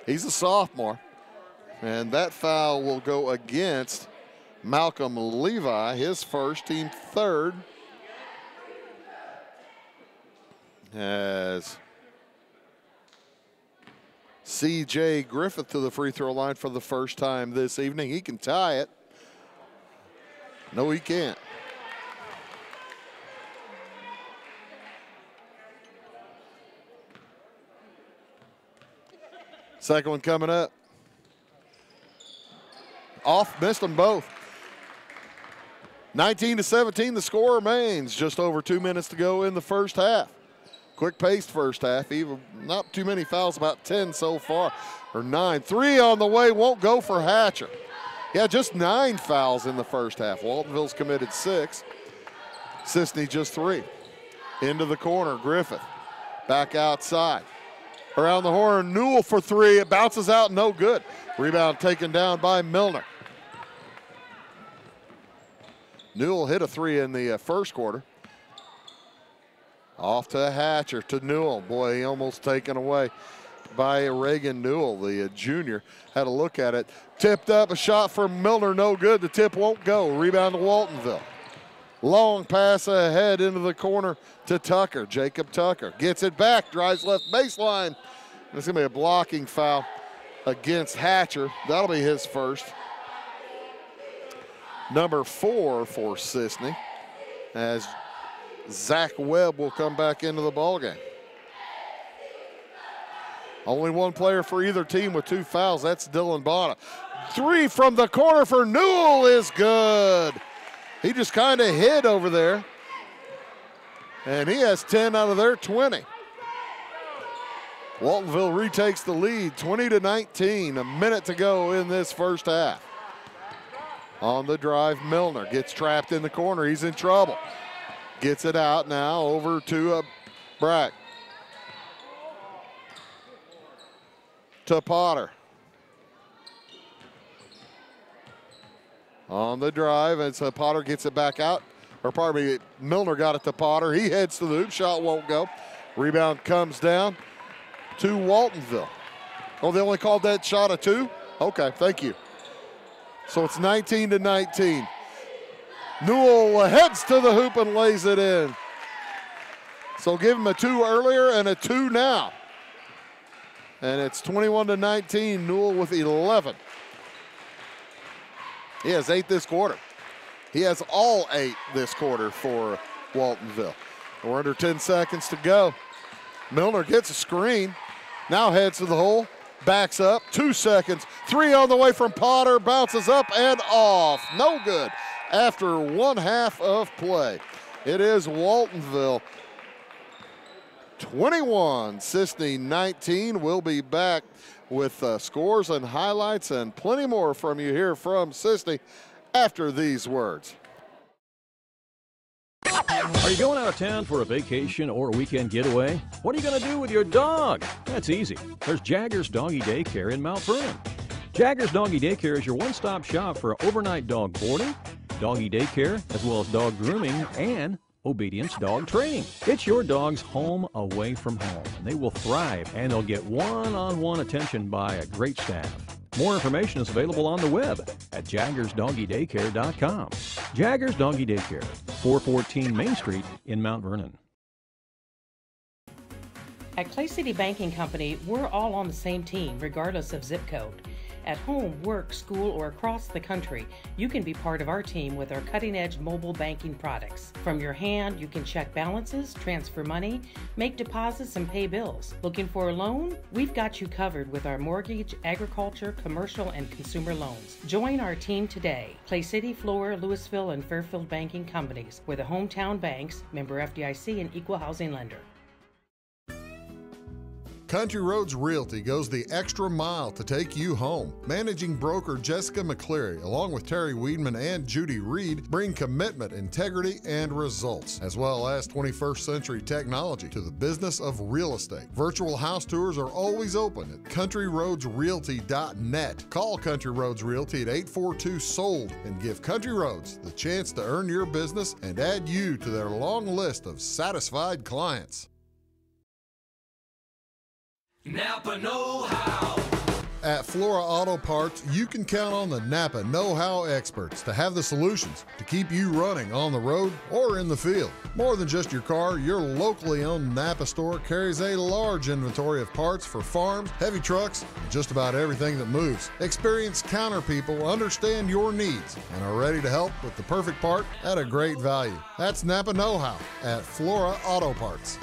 he's a sophomore. And that foul will go against Malcolm Levi, his first, team third. As C.J. Griffith to the free throw line for the first time this evening. He can tie it. No, he can't. Second one coming up. Off, missed them both. 19-17, the score remains. Just over 2 minutes to go in the first half. Quick-paced first half, even not too many fouls, about 10 so far, or 9. 3 on the way, won't go for Hatcher. Yeah, just 9 fouls in the first half. Waltonville's committed 6. Cisne just 3. Into the corner, Griffith. Back outside. Around the horn, Newell for 3. It bounces out, no good. Rebound taken down by Milner. Newell hit a 3 in the first quarter. Off to Hatcher, to Newell. Boy, he almost taken away by Reagan Newell, the junior. Had a look at it. Tipped up, a shot from Milner, no good. The tip won't go. Rebound to Waltonville. Long pass ahead into the corner to Tucker. Jacob Tucker gets it back, drives left baseline. It's going to be a blocking foul against Hatcher. That'll be his first. Number 4 for Cisne, as Zach Webb will come back into the ballgame. Only one player for either team with 2 fouls. That's Dylan Bonta. 3 from the corner for Newell is good. He just kind of hid over there. And he has 10 out of their 20. Waltonville retakes the lead, 20-19. A minute to go in this first half. On the drive, Milner gets trapped in the corner. He's in trouble. Gets it out now over to Brack. To Potter. On the drive, and so Potter gets it back out. Or pardon me, Milner got it to Potter. He heads to the hoop. Shot won't go. Rebound comes down to Waltonville. Oh, they only called that shot a 2? Okay, thank you. So it's 19-19. Newell heads to the hoop and lays it in. So give him a 2 earlier and a 2 now. And it's 21-19, Newell with 11. He has 8 this quarter. He has all 8 this quarter for Waltonville. We're under 10 seconds to go. Milner gets a screen, now heads to the hole, backs up, 2 seconds. 3 on the way from Potter, bounces up and off. No good after 1 half of play. It is Waltonville 21, Cisne 19. We'll be back with scores and highlights and plenty more from you here from Cisne after these words. Are you going out of town for a vacation or a weekend getaway? What are you going to do with your dog? That's easy. There's Jaggers Doggy Daycare in Mount Vernon. Jaggers Doggy Daycare is your one-stop shop for overnight dog boarding, doggy daycare, as well as dog grooming and obedience dog training. It's your dog's home away from home, and they will thrive, and they'll get one-on-one attention by a great staff. More information is available on the web at jaggersdoggydaycare.com. Jaggers Doggy Daycare, 414 Main Street in Mount Vernon. At Clay City Banking Company, we're all on the same team, regardless of zip code. At home, work, school, or across the country, you can be part of our team with our cutting-edge mobile banking products. From your hand, you can check balances, transfer money, make deposits, and pay bills. Looking for a loan? We've got you covered with our mortgage, agriculture, commercial, and consumer loans. Join our team today. Clay City, Flora, Louisville, and Fairfield Banking Companies. We're the hometown banks, member FDIC, and equal housing lender. Country Roads Realty goes the extra mile to take you home. Managing broker Jessica McCleary, along with Terry Weedman and Judy Reed, bring commitment, integrity, and results, as well as 21st century technology to the business of real estate. Virtual house tours are always open at countryroadsrealty.net. Call Country Roads Realty at 842-SOLD and give Country Roads the chance to earn your business and add you to their long list of satisfied clients. Napa know-how. At Flora Auto Parts, you can count on the Napa know-how experts to have the solutions to keep you running on the road or in the field. More than just your car, your locally owned Napa store carries a large inventory of parts for farms, heavy trucks, and just about everything that moves. Experienced counter people understand your needs and are ready to help with the perfect part at a great value. That's Napa know-how at Flora Auto Parts.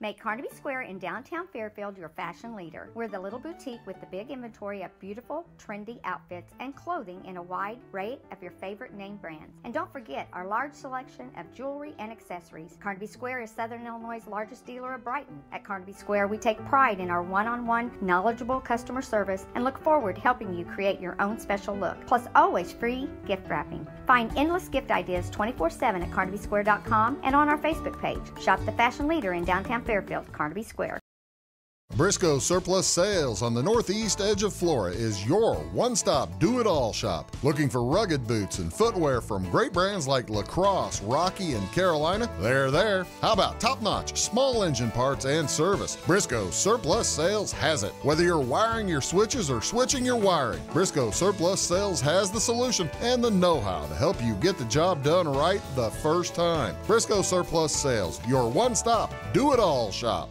Make Carnaby Square in downtown Fairfield your fashion leader. We're the little boutique with the big inventory of beautiful, trendy outfits and clothing in a wide array of your favorite name brands. And don't forget our large selection of jewelry and accessories. Carnaby Square is Southern Illinois' largest dealer of Brighton. At Carnaby Square, we take pride in our one-on-one, knowledgeable customer service and look forward to helping you create your own special look. Plus, always free gift wrapping. Find endless gift ideas 24/7 at carnabysquare.com and on our Facebook page. Shop the fashion leader in downtown Fairfield, Carnaby Square. Briscoe Surplus Sales on the northeast edge of Flora is your one-stop do-it-all shop. Looking for rugged boots and footwear from great brands like Lacrosse, Rocky, and Carolina? They're there. How about top-notch small engine parts and service? Briscoe Surplus Sales has it. Whether you're wiring your switches or switching your wiring, Briscoe Surplus Sales has the solution and the know-how to help you get the job done right the first time. Briscoe Surplus Sales, your one-stop do-it-all shop.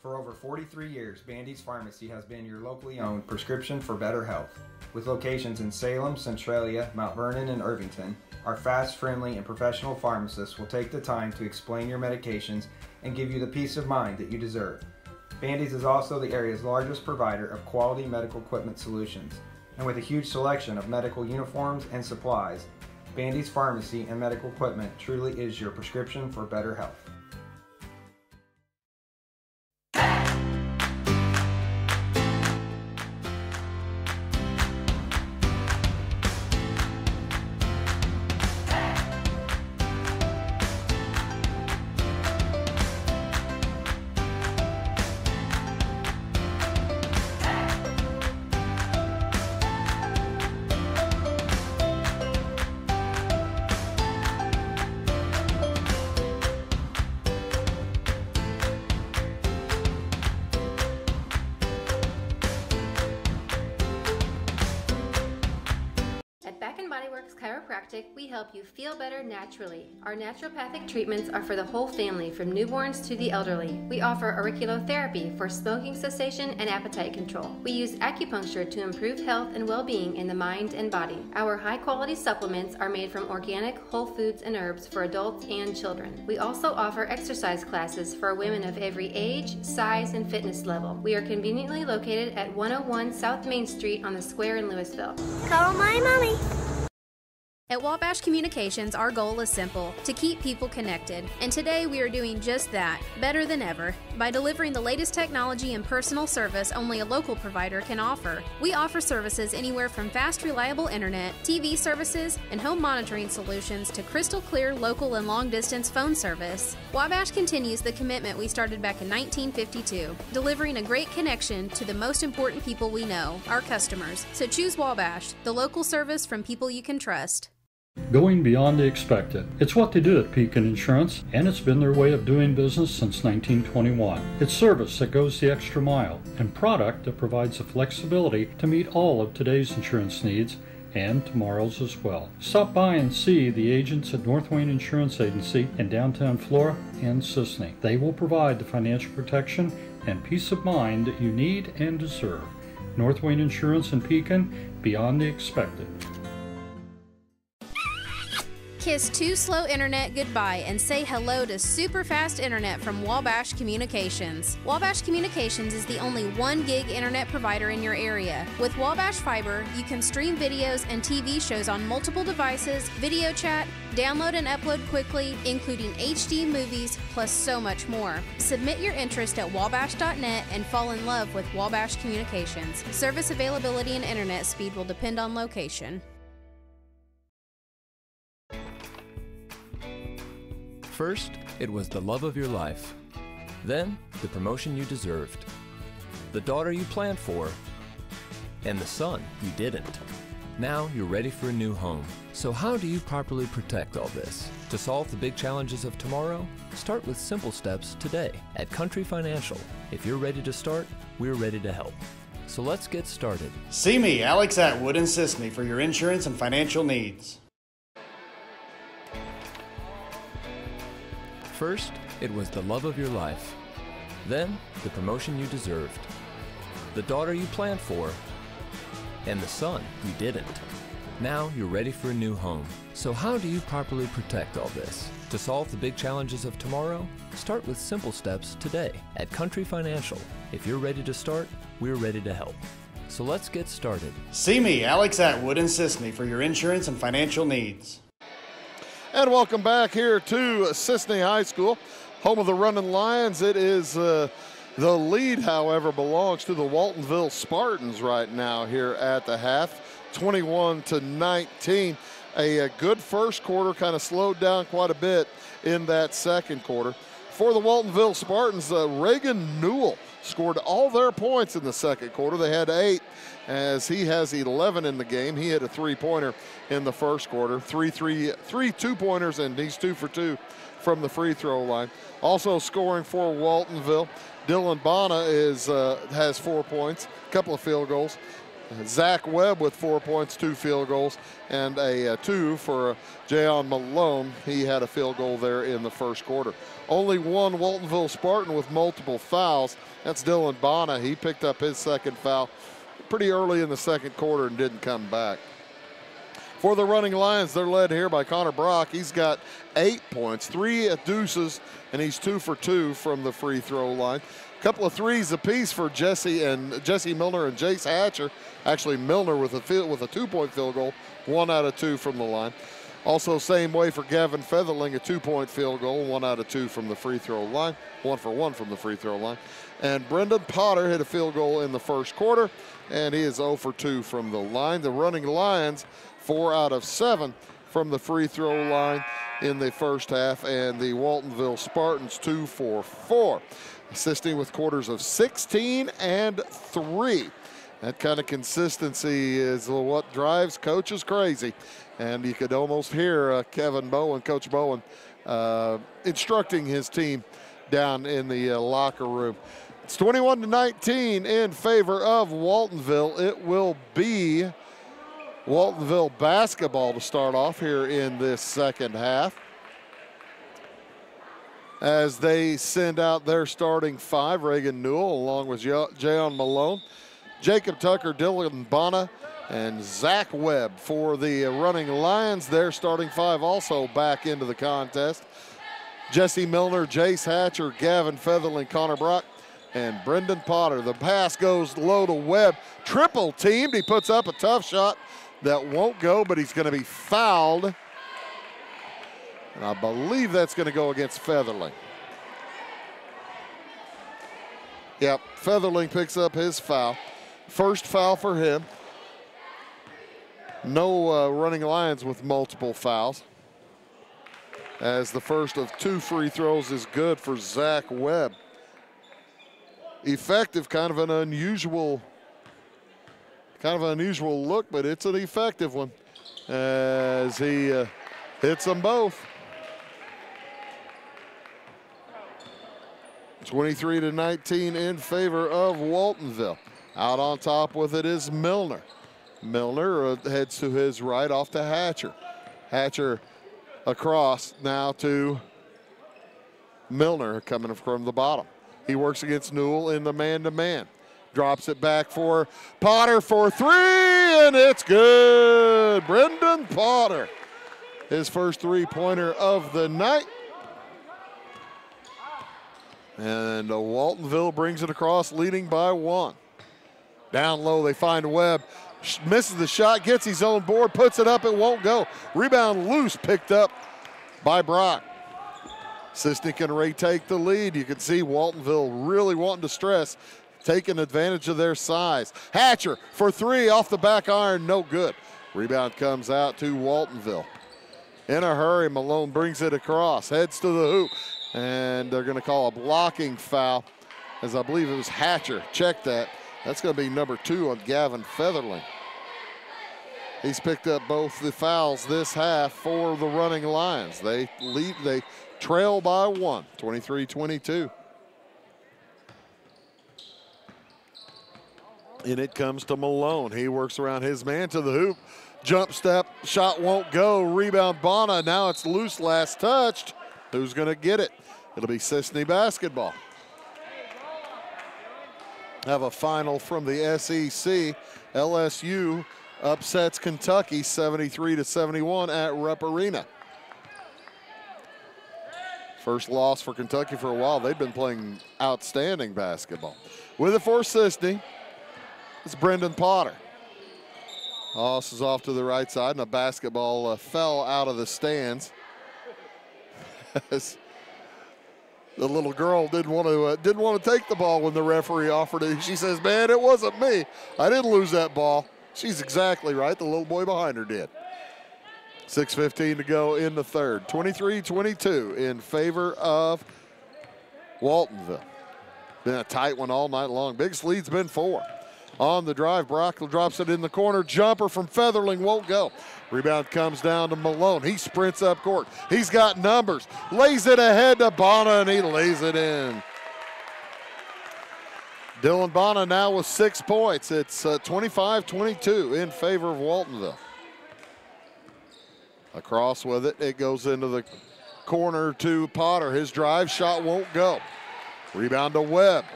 For over 43 years, Bandy's Pharmacy has been your locally owned prescription for better health. With locations in Salem, Centralia, Mount Vernon, and Irvington, our fast, friendly, and professional pharmacists will take the time to explain your medications and give you the peace of mind that you deserve. Bandy's is also the area's largest provider of quality medical equipment solutions. And with a huge selection of medical uniforms and supplies, Bandy's Pharmacy and Medical Equipment truly is your prescription for better health. We help you feel better naturally. Our naturopathic treatments are for the whole family, from newborns to the elderly. We offer auriculotherapy for smoking cessation and appetite control. We use acupuncture to improve health and well-being in the mind and body. Our high-quality supplements are made from organic, whole foods and herbs for adults and children. We also offer exercise classes for women of every age, size, and fitness level. We are conveniently located at 101 South Main Street on the square in Louisville. Call my mommy. At Wabash Communications, our goal is simple: to keep people connected. And today we are doing just that, better than ever, by delivering the latest technology and personal service only a local provider can offer. We offer services anywhere from fast, reliable internet, TV services, and home monitoring solutions to crystal clear local and long-distance phone service. Wabash continues the commitment we started back in 1952, delivering a great connection to the most important people we know, our customers. So choose Wabash, the local service from people you can trust. Going beyond the expected. It's what they do at Pekin Insurance, and it's been their way of doing business since 1921. It's service that goes the extra mile, and product that provides the flexibility to meet all of today's insurance needs and tomorrow's as well. Stop by and see the agents at North Wayne Insurance Agency in downtown Flora and Cisne. They will provide the financial protection and peace of mind that you need and deserve. North Wayne Insurance in Pekin, beyond the expected. Kiss too slow internet goodbye and say hello to super fast internet from Wabash Communications. Wabash Communications is the only 1 gig internet provider in your area. With Wabash Fiber, you can stream videos and TV shows on multiple devices, video chat, download and upload quickly, including HD movies, plus so much more. Submit your interest at wabash.net and fall in love with Wabash Communications. Service availability and internet speed will depend on location. First, it was the love of your life. Then, the promotion you deserved. The daughter you planned for. And the son you didn't. Now you're ready for a new home. So how do you properly protect all this? To solve the big challenges of tomorrow, start with simple steps today. At Country Financial, if you're ready to start, we're ready to help. So let's get started. See me, Alex Atwood in Cisne, for your insurance and financial needs. First, it was the love of your life. Then, the promotion you deserved. The daughter you planned for. And the son you didn't. Now you're ready for a new home. So how do you properly protect all this? To solve the big challenges of tomorrow, start with simple steps today. At Country Financial, if you're ready to start, we're ready to help. So let's get started. See me, Alex Atwood in Cisne, for your insurance and financial needs. And welcome back here to Cisne High School, home of the Running Lions. It is the lead, however, belongs to the Waltonville Spartans right now here at the half, 21-19. A good first quarter, kind of slowed down quite a bit in that second quarter. For the Waltonville Spartans, Reagan Newell scored all their points in the second quarter. They had 8, as he has 11 in the game. He hit a 3-pointer in the first quarter, three 2-pointers, and he's 2 for 2 from the free throw line. Also scoring for Waltonville, Dylan Bonner has 4 points, a couple of field goals. Zach Webb with 4 points, 2 field goals, and a 2 for Jayon Malone. He had a field goal there in the first quarter. Only one Waltonville Spartan with multiple fouls. That's Dylan Bonner. He picked up his second foul pretty early in the second quarter and didn't come back. For the Running Lions, they're led here by Connor Brock. He's got 8 points, 3 deuces, and he's 2 for 2 from the free throw line. A couple of threes apiece for Jesse Milner and Jace Hatcher. Actually, Milner with a 2-point field goal, 1 out of 2 from the line. Also, same way for Gavin Featherling, a 2-point field goal, 1 out of 2 from the free throw line, 1 for 1 from the free throw line. And Brendan Potter hit a field goal in the first quarter, and he is 0 for 2 from the line. The Running Lions, 4 out of 7 from the free throw line in the first half, and the Waltonville Spartans 2 for 4. Assisting with quarters of 16 and 3. That kind of consistency is what drives coaches crazy. And you could almost hear Coach Bowen, instructing his team down in the locker room. It's 21-19 in favor of Waltonville. It will be Waltonville basketball to start off here in this second half, as they send out their starting 5, Reagan Newell along with Jayon Malone, Jacob Tucker, Dylan Bonner, and Zach Webb. For the Running Lions, their starting 5 also back into the contest. Jesse Milner, Jace Hatcher, Gavin Featherling, Connor Brock, and Brendan Potter. The pass goes low to Webb. Triple teamed. He puts up a tough shot that won't go, but he's going to be fouled. And I believe that's going to go against Featherling. Yep, Featherling picks up his foul. First foul for him. No Running Lions with multiple fouls, as the first of 2 free throws is good for Zach Webb. Effective, kind of an unusual look, but it's an effective one, as he hits them both. 23-19 in favor of Waltonville. Out on top with it is Milner. Milner heads to his right off to Hatcher. Hatcher across now to Milner coming from the bottom. He works against Newell in the man-to-man. Drops it back for Potter for three, and it's good. Brendan Potter, his first three-pointer of the night. And Waltonville brings it across, leading by one. Down low, they find Webb. Misses the shot, gets his own board, puts it up, it won't go. Rebound loose, picked up by Brock. Cisne can retake the lead. You can see Waltonville really wanting to stress, taking advantage of their size. Hatcher for three off the back iron, no good. Rebound comes out to Waltonville. In a hurry, Malone brings it across, heads to the hoop, and they're going to call a blocking foul, as I believe it was Hatcher. Check that. That's going to be number 2 on Gavin Featherling. He's picked up both the fouls this half for the running Lions. They trail by one, 23-22. And it comes to Malone. He works around his man to the hoop. Jump step, shot won't go. Rebound Bonner. Now it's loose, last touched. Who's going to get it? It'll be Cisne basketball. Have a final from the SEC. LSU upsets Kentucky 73-71 at Rupp Arena. First loss for Kentucky for a while. They've been playing outstanding basketball. With it for Cisne, it's Brendan Potter. Hoss is off to the right side, and a basketball fell out of the stands. The little girl didn't want to take the ball when the referee offered it. She says, "Man, it wasn't me. I didn't lose that ball." She's exactly right. The little boy behind her did. 6:15 to go in the third. 23-22 in favor of Waltonville. Been a tight one all night long. Biggest lead's been 4. On the drive, Brockle drops it in the corner. Jumper from Featherling won't go. Rebound comes down to Malone. He sprints up court. He's got numbers. Lays it ahead to Bonner, and he lays it in. Dylan Bonner now with 6 points. It's 25-22 in favor of Waltonville. Across with it. It goes into the corner to Potter. His drive shot won't go. Rebound to Webb.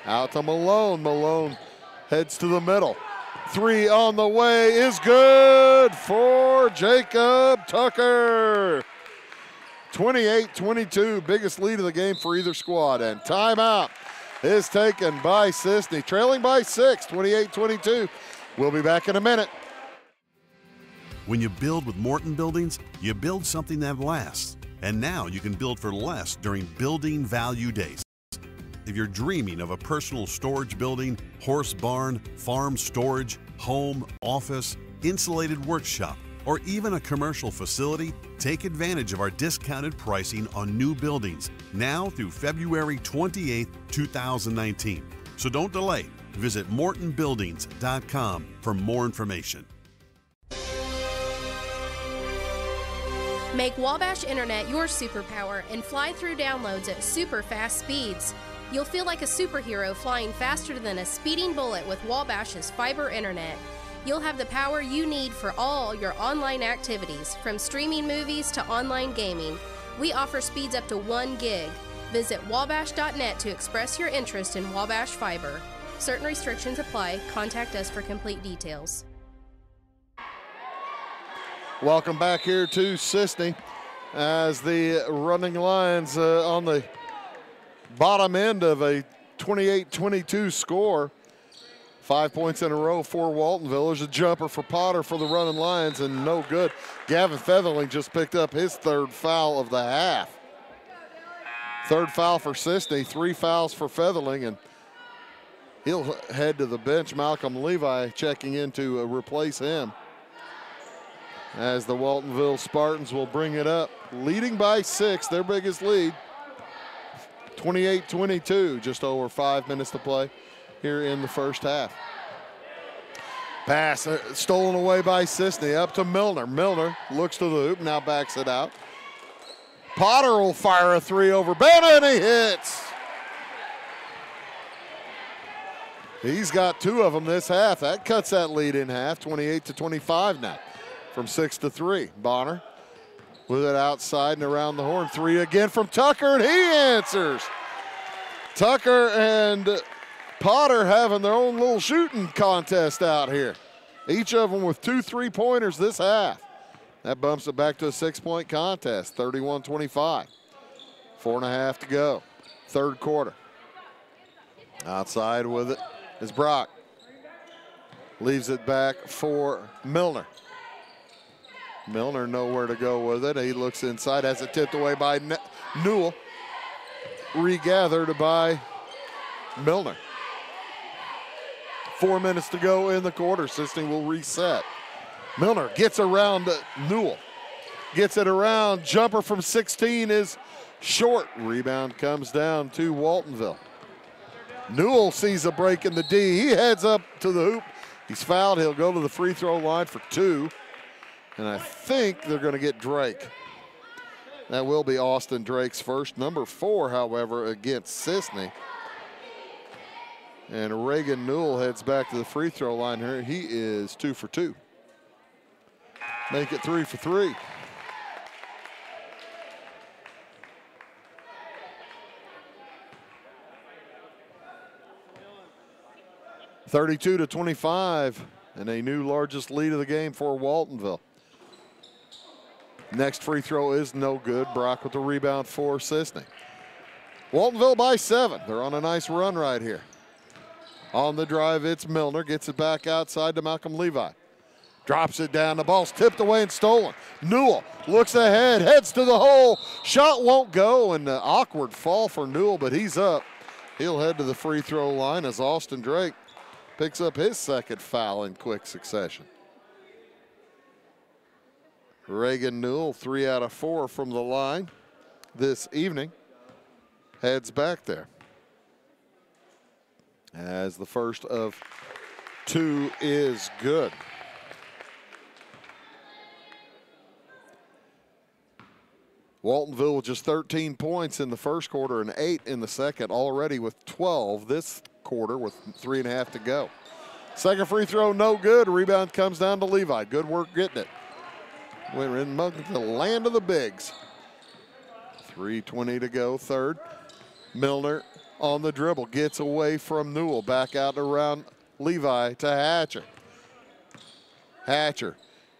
Out to Malone. Malone heads to the middle. 3 on the way is good for Jacob Tucker. 28-22, biggest lead of the game for either squad. And timeout is taken by Cisne, trailing by 6, 28-22. We'll be back in a minute. When you build with Morton Buildings, you build something that lasts. And now you can build for less during Building Value Days. If you're dreaming of a personal storage building, horse barn, farm storage, home, office, insulated workshop, or even a commercial facility, take advantage of our discounted pricing on new buildings now through February 28, 2019. So don't delay. Visit mortonbuildings.com for more information. Make Wabash Internet your superpower and fly through downloads at super fast speeds. You'll feel like a superhero flying faster than a speeding bullet with Wabash's fiber internet. You'll have the power you need for all your online activities, from streaming movies to online gaming. We offer speeds up to 1 gig. Visit wabash.net to express your interest in Wabash Fiber. Certain restrictions apply. Contact us for complete details. Welcome back here to Cisne as the running Lions on the bottom end of a 28-22 score. 5 points in a row for Waltonville. There's a jumper for Potter for the running Lions, and no good. Gavin Featherling just picked up his 3rd foul of the half. 3rd foul for Cisne, 3 fouls for Featherling, and he'll head to the bench. Malcolm Levi checking in to replace him, as the Waltonville Spartans will bring it up, leading by 6, their biggest lead. 28-22, just over 5 minutes to play here in the first half. Pass stolen away by Cisne, up to Milner. Milner looks to the hoop, now backs it out. Potter will fire a 3 over Banner, and he hits. He's got 2 of them this half. That cuts that lead in half, 28-25 now from 6-3. Bonner with it outside and around the horn. 3 again from Tucker, and he answers. Tucker and Potter having their own little shooting contest out here. Each of them with 2 3-pointers this half. That bumps it back to a 6-point contest, 31-25. 4.5 to go, third quarter. Outside with it is Brock. Leaves it back for Milner. Milner nowhere to go with it. He looks inside, has it tipped away by Newell. Regathered by Milner. 4 minutes to go in the quarter. Cisne will reset. Milner gets around Newell. Gets it around. Jumper from 16 is short. Rebound comes down to Waltonville. Newell sees a break in the D. He heads up to the hoop. He's fouled. He'll go to the free throw line for 2. And I think they're going to get Drake. That will be Austin Drake's first. Number 4, however, against Cisne. And Reagan Newell heads back to the free throw line here. He is 2 for 2. Make it 3 for 3. (32-25) and a new largest lead of the game for Waltonville. Next free throw is no good. Brock with the rebound for Cisne. Waltonville by 7. They're on a nice run right here. On the drive, it's Milner. Gets it back outside to Malcolm Levi. Drops it down. The ball's tipped away and stolen. Newell looks ahead, heads to the hole. Shot won't go, and an awkward fall for Newell, but he's up. He'll head to the free throw line as Austin Drake picks up his second foul in quick succession. Reagan Newell, 3 out of 4 from the line this evening, heads back there. As the first of 2 is good. Waltonville with just 13 points in the first quarter and 8 in the second, already with 12 this quarter with 3.5 to go. Second free throw, no good. Rebound comes down to Levi. Good work getting it. We're in the land of the bigs. 3:20 to go, third. Milner on the dribble, gets away from Newell. Back out around Levi to Hatcher. Hatcher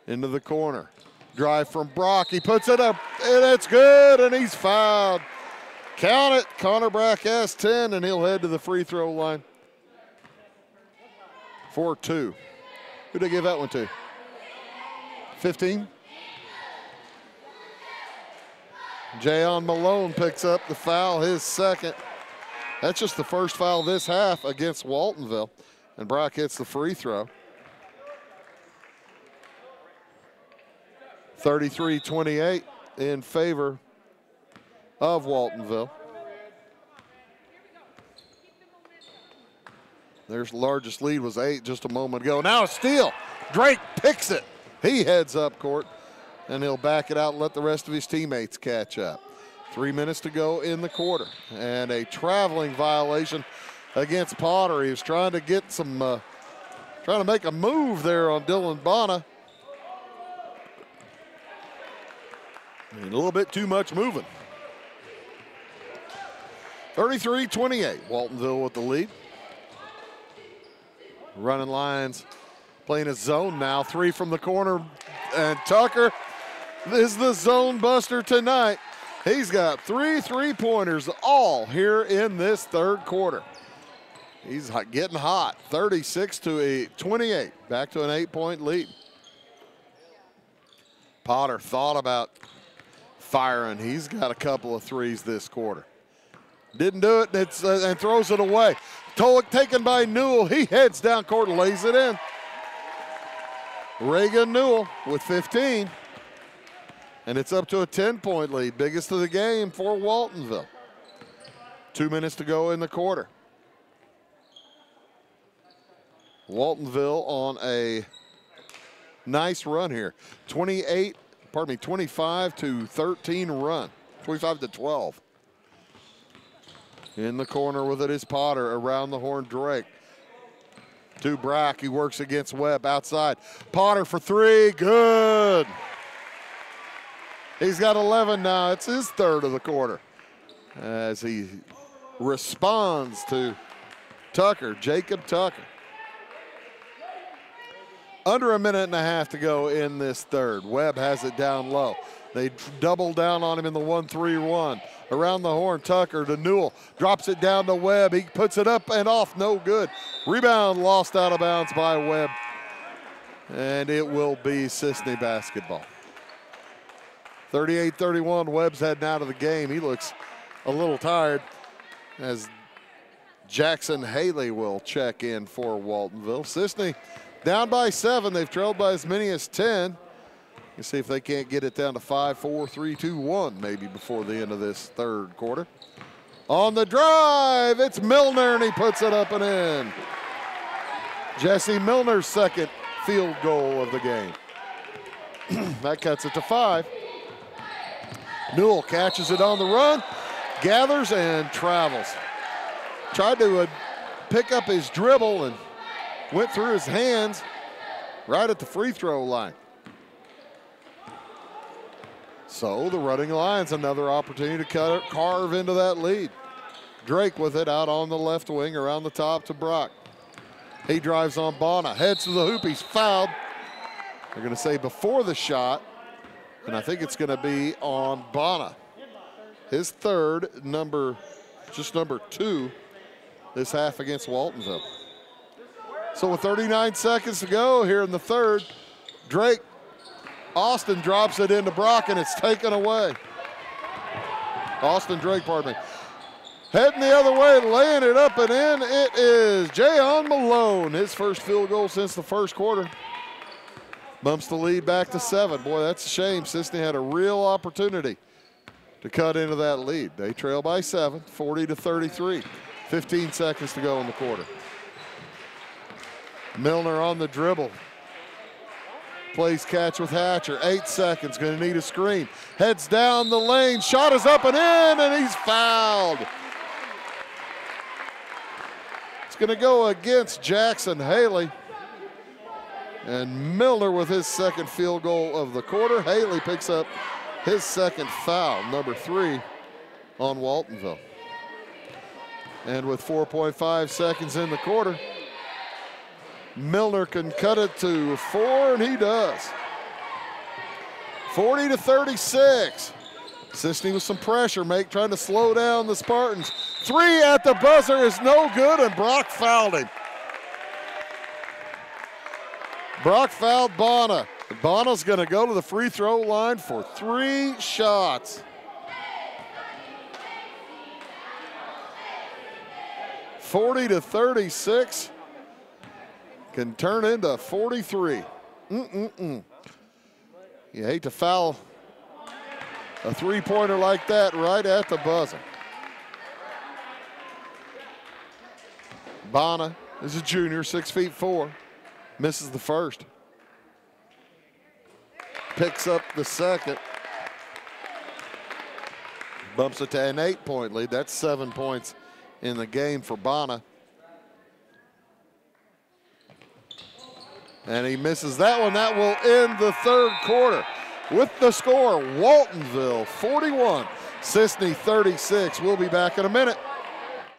into the corner. Drive from Brock. He puts it up, and it's good, and he's fouled. Count it. Connor Brock has 10, and he'll head to the free throw line for 2. Who'd they give that one to? 15? Jayon Malone picks up the foul, his second. That's just the first foul this half against Waltonville, and Brock hits the free throw. 33-28 in favor of Waltonville. Their largest lead was 8 just a moment ago. Now a steal. Drake picks it. He heads up court, and he'll back it out and let the rest of his teammates catch up. 3 minutes to go in the quarter, and a traveling violation against Potter. He was trying to get some, trying to make a move there on Dylan Bonner. And a little bit too much moving. 33-28, Waltonville with the lead. Running lines, playing a zone now. 3 from the corner, and Tucker is the zone buster tonight. He's got 3 3-pointers all here in this third quarter. He's getting hot, 36-28, back to an 8-point lead. Potter thought about firing. He's got a couple of threes this quarter. Didn't do it, and throws it away. Taken by Newell. He heads down court and lays it in. Reagan Newell with 15. And it's up to a 10-point lead, biggest of the game for Waltonville. 2 minutes to go in the quarter. Waltonville on a nice run here. 25-13 run. 25-12. In the corner with it is Potter. Around the horn, Drake. to Brack. He works against Webb outside. Potter for three, good. He's got 11 now. It's his third of the quarter as he responds to Tucker, Jacob Tucker. Under a minute and a half to go in this third. Webb has it down low. They double down on him in the 1-3-1. Around the horn, Tucker to Newell. Drops it down to Webb. He puts it up and off, no good. Rebound lost out of bounds by Webb. And it will be Cisne basketball. 38-31, Webb's heading out of the game. He looks a little tired as Jackson Haley will check in for Waltonville. Cisne down by 7. They've trailed by as many as 10. You see if they can't get it down to 5, 4, 3, 2, 1 maybe before the end of this third quarter. On the drive, it's Milner, and he puts it up and in. Jesse Milner's second field goal of the game. That cuts it to 5. Newell catches it on the run, gathers and travels. Tried to pick up his dribble and went through his hands right at the free throw line. So the Running Lions, another opportunity to carve into that lead. Drake with it out on the left wing, around the top to Brock. He drives on Bona, heads to the hoop, he's fouled. They're gonna say before the shot, and I think it's gonna be on Bona. His third, just number 2 this half against Waltonville. So with 39 seconds to go here in the third, Austin drops it into Brock, and it's taken away. Austin Drake, pardon me. Heading the other way, laying it up and in. It is Jayon Malone, his first field goal since the first quarter. Bumps the lead back to 7. Boy, that's a shame. Cisne had a real opportunity to cut into that lead. They trail by 7, 40-33. 15 seconds to go in the quarter. Milner on the dribble. Plays catch with Hatcher. 8 seconds, gonna need a screen. Heads down the lane, shot is up and in, and he's fouled. It's gonna go against Jackson Haley. And Milner with his second field goal of the quarter. Haley picks up his second foul, number 3 on Waltonville. And with 4.5 seconds in the quarter, Milner can cut it to 4, and he does. 40-36. Cisne with some pressure, trying to slow down the Spartans. 3 at the buzzer is no good, and Brock fouled him. Brock fouled Bona. Bona's gonna go to the free throw line for 3 shots. 40-36. Can turn into 43. You hate to foul a three-pointer like that right at the buzzer. Bona is a junior, 6'4", misses the first. Picks up the second. Bumps it to an 8-point lead. That's 7 points in the game for Bona. And he misses that one. That will end the third quarter. With the score, Waltonville 41, Cisne 36. We'll be back in a minute.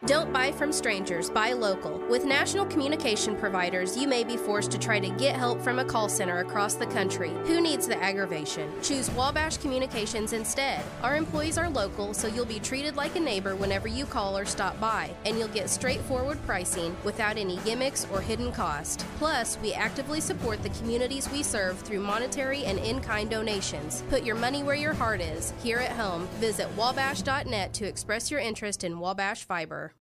Don't buy from strangers, buy local. With national communication providers, you may be forced to try to get help from a call center across the country. Who needs the aggravation? Choose Wabash Communications instead. Our employees are local, so you'll be treated like a neighbor whenever you call or stop by, and you'll get straightforward pricing without any gimmicks or hidden cost. Plus, we actively support the communities we serve through monetary and in-kind donations. Put your money where your heart is. Here at home, visit wabash.net to express your interest in Wabash Fiber.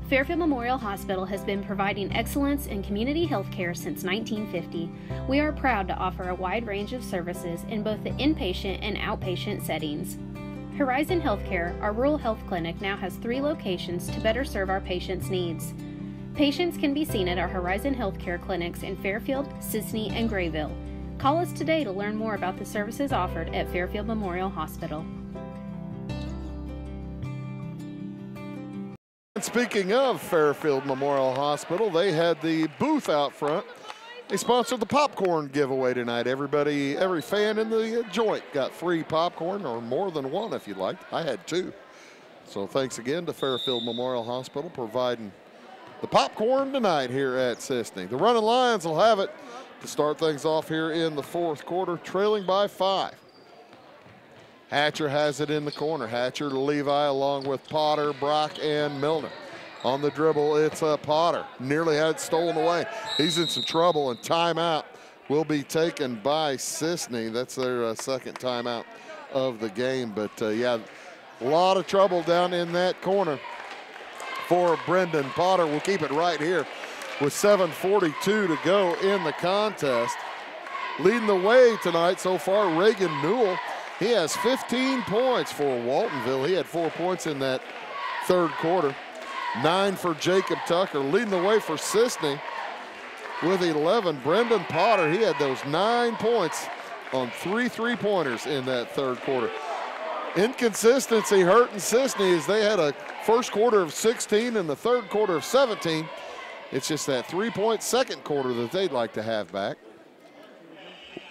Fairfield Memorial Hospital has been providing excellence in community health care since 1950. We are proud to offer a wide range of services in both the inpatient and outpatient settings. Horizon Healthcare, our rural health clinic, now has 3 locations to better serve our patients' needs. Patients can be seen at our Horizon Healthcare clinics in Fairfield, Cisne, and Grayville. Call us today to learn more about the services offered at Fairfield Memorial Hospital. speaking of Fairfield Memorial Hospital, they had the booth out front. They sponsored the popcorn giveaway tonight. Every fan in the joint got free popcorn, or more than one if you'd like. I had 2. So thanks again to Fairfield Memorial Hospital providing the popcorn tonight here at Cisne. The Running Lions will have it to start things off here in the 4th quarter, trailing by 5. Hatcher has it in the corner. Hatcher to Levi along with Potter, Brock, and Milner. On the dribble, it's Potter. Nearly had it stolen away. He's in some trouble, and timeout will be taken by Cisne. That's their second timeout of the game. But, yeah, a lot of trouble down in that corner for Brendan Potter. We'll keep it right here with 7:42 to go in the contest. Leading the way tonight so far, Reagan Newell. He has 15 points for Waltonville. He had 4 points in that 3rd quarter. 9 for Jacob Tucker. Leading the way for Cisne with 11. Brendan Potter, he had those 9 points on 3 3-pointers in that 3rd quarter. Inconsistency hurting Cisne as they had a 1st quarter of 16 and the 3rd quarter of 17. It's just that 3-point 2nd quarter that they'd like to have back.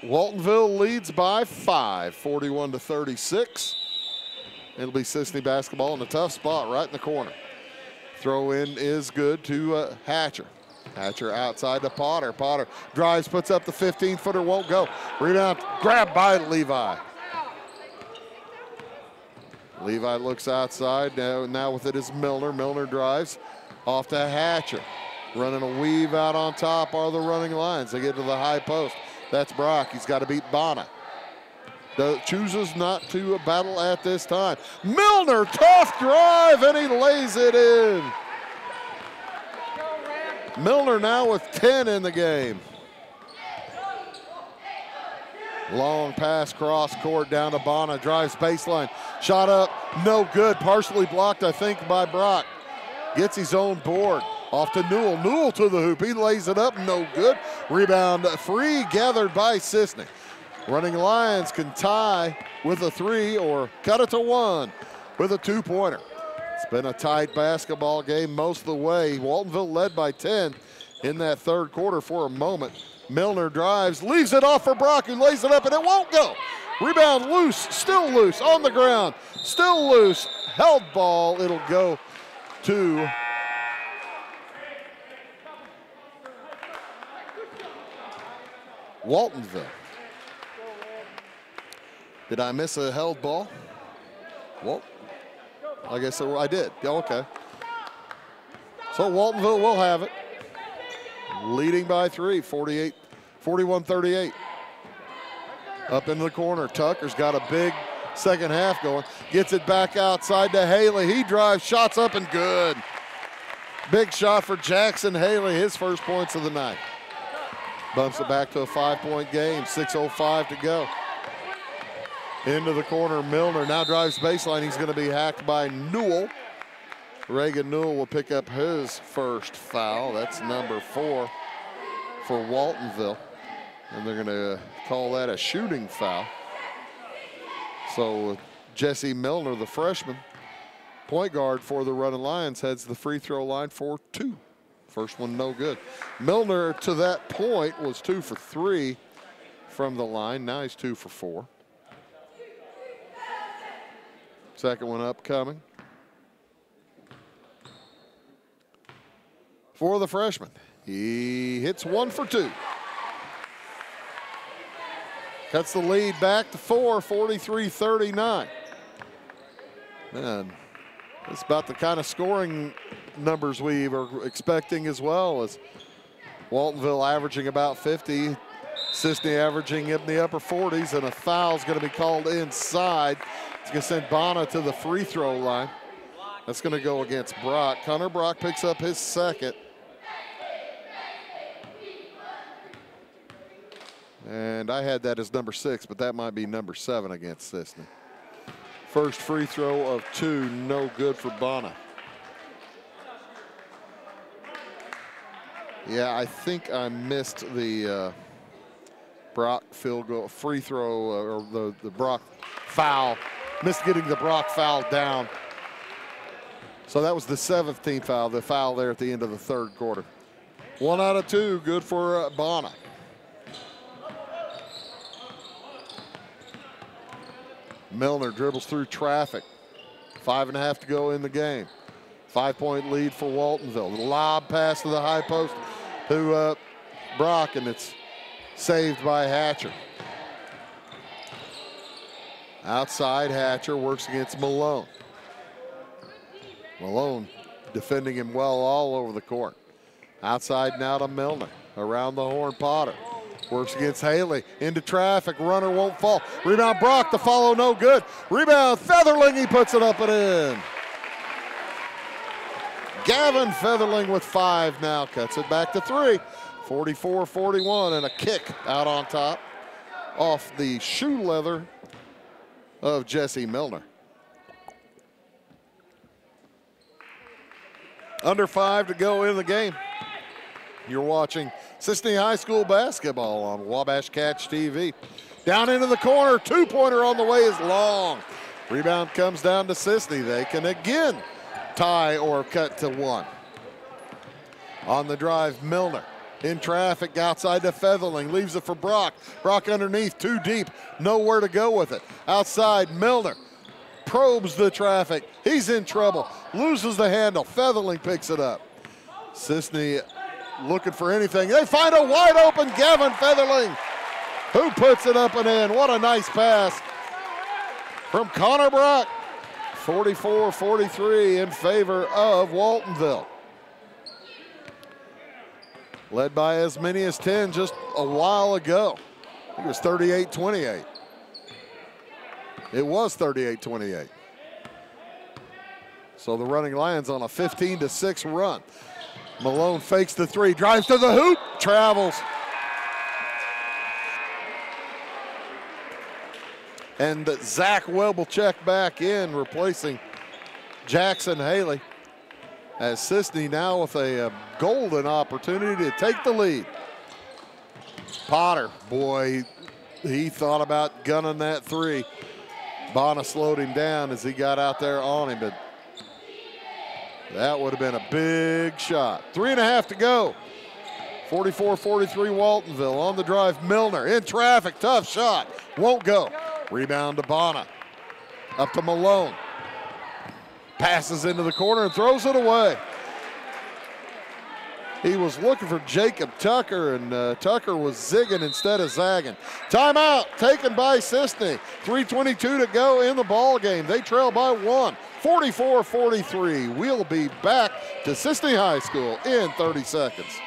Waltonville leads by 5, 41-36. It'll be Cisne basketball in a tough spot right in the corner. Throw in is good to Hatcher. Hatcher outside to Potter. Potter drives, puts up the 15-footer, won't go. Rebound, grabbed by Levi. Levi looks outside. Now with it is Milner. Milner drives off to Hatcher. Running a weave out on top are the Running Lions. They get to the high post. That's Brock. He's got to beat Bonner. Chooses not to battle at this time. Milner, tough drive, and he lays it in. Milner now with 10 in the game. Long pass cross court down to Bonner. Drives baseline. Shot up, no good. Partially blocked, I think, by Brock. Gets his own board. Off to Newell. Newell to the hoop. He lays it up, no good. Rebound free, gathered by Cisne. Running Lions can tie with a 3 or cut it to 1 with a 2-pointer. It's been a tight basketball game most of the way. Waltonville led by 10 in that 3rd quarter for a moment. Milner drives, leaves it off for Brock, who lays it up, and it won't go. Rebound loose, still loose, on the ground, still loose. Held ball, it'll go to Waltonville. Did I miss a held ball? Well, I guess I did. Yeah, okay. So Waltonville will have it. Leading by 3, 41-38. Up into the corner. Tucker's got a big second half going. Gets it back outside to Haley. He drives, shots up and good. Big shot for Jackson Haley, his first points of the night. Bumps it back to a 5-point game, 6:05 to go. Into the corner, Milner now drives baseline. He's going to be hacked by Newell. Reagan Newell will pick up his first foul. That's number 4 for Waltonville. And they're going to call that a shooting foul. So Jesse Milner, the freshman, point guard for the Running Lions, heads the free throw line for 2. First one no good. Milner to that point was 2 for 3 from the line. Now he's 2 for 4. Second one upcoming for the freshman. He hits 1 for 2. Cuts the lead back to 4, 43-39. Man, it's about the kind of scoring numbers we were expecting as well, as Waltonville averaging about 50, Cisne averaging in the upper 40s, and a foul's going to be called inside. It's going to send Bonner to the free throw line. That's going to go against Brock. Connor Brock picks up his second. And I had that as number 6, but that might be number 7 against Cisne. First free throw of 2, no good for Bonner. Yeah, I think I missed the Brock field goal, free throw, or the Brock foul. Missed getting the Brock foul down. So that was the 17th foul, the foul there at the end of the third quarter. 1 out of 2, good for Bonner. Milner dribbles through traffic. 5.5 to go in the game. 5-point lead for Waltonville. The lob pass to the high post to Brock, and it's saved by Hatcher. Outside, Hatcher works against Malone. Malone defending him well all over the court. Outside now to Milner. Around the horn, Potter. Works against Haley. Into traffic. Runner won't fall. Rebound Brock. The follow no good. Rebound Featherling. He puts it up and in. Gavin Featherling with 5 now. Cuts it back to 3. 44-41 and a kick out on top off the shoe leather of Jesse Milner. Under 5 to go in the game. You're watching Cisne High School basketball on Wabash Catch TV. Down into the corner, 2-pointer on the way is long. Rebound comes down to Cisne. They can again tie or cut to 1. On the drive, Milner. In traffic, outside to Featherling, leaves it for Brock. Brock underneath, too deep, nowhere to go with it. Outside, Milner probes the traffic. He's in trouble, loses the handle. Featherling picks it up. Cisne looking for anything. They find a wide open Gavin Featherling, who puts it up and in. What a nice pass from Connor Brock. 44-43 in favor of Waltonville. Led by as many as 10 just a while ago. I think it was 38-28. It was 38-28. So the Running Lions on a 15-6 run. Malone fakes the 3, drives to the hoop, travels. And Zach Webelcheck back in, replacing Jackson Haley. As Cisne now with a golden opportunity to take the lead. Potter, boy, he thought about gunning that 3. Bonner slowed him down as he got out there on him, but that would have been a big shot. 3.5 to go. 44-43 Waltonville. On the drive, Milner in traffic, tough shot, won't go. Rebound to Bonner. Up to Malone. Passes into the corner and throws it away. He was looking for Jacob Tucker, and Tucker was zigging instead of zagging. Timeout taken by Cisne. 3:22 to go in the ball game. They trail by 1, 44-43. We'll be back to Cisne High School in 30 seconds.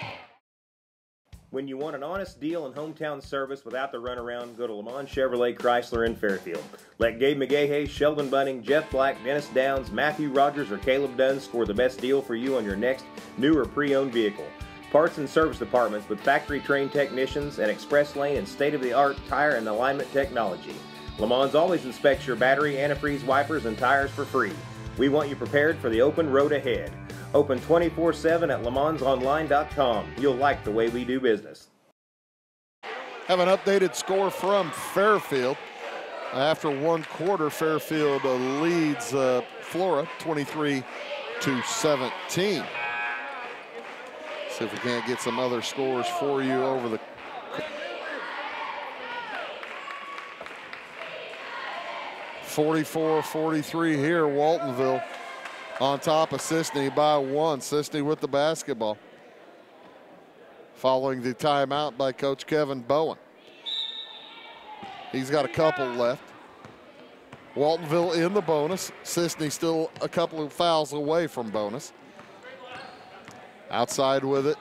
When you want an honest deal and hometown service without the runaround, go to Lamont Chevrolet Chrysler in Fairfield. Let Gabe McGahey, Sheldon Bunning, Jeff Black, Dennis Downs, Matthew Rogers, or Caleb Dunn score the best deal for you on your next new or pre-owned vehicle. Parts and service departments with factory-trained technicians and express lane and state-of-the-art tire and alignment technology. Lamont always inspects your battery, antifreeze, wipers, and tires for free. We want you prepared for the open road ahead. Open 24/7 at LeMansOnline.com. You'll like the way we do business. Have an updated score from Fairfield. After 1 quarter, Fairfield leads Flora 23-17. See if we can't get some other scores for you over the 44-43 here, Waltonville on top of Cisne by 1. Cisne with the basketball. Following the timeout by Coach Kevin Bowen. He's got a couple left. Waltonville in the bonus. Cisne still a couple of fouls away from bonus. Outside with it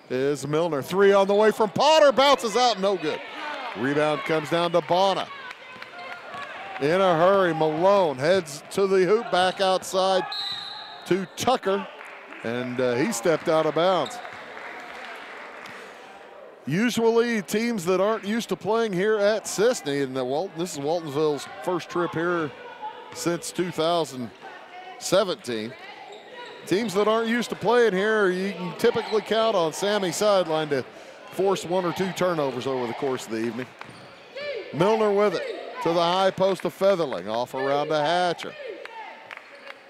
is Milner. 3 on the way from Potter. Bounces out, no good. Rebound comes down to Bonner. In a hurry, Malone heads to the hoop, back outside to Tucker, and he stepped out of bounds. Usually teams that aren't used to playing here at Cisne, and this is Waltonville's first trip here since 2017. Teams that aren't used to playing here, you can typically count on Sammy's sideline to force 1 or 2 turnovers over the course of the evening. Milner with it. To the high post of Featherling, off around to Hatcher.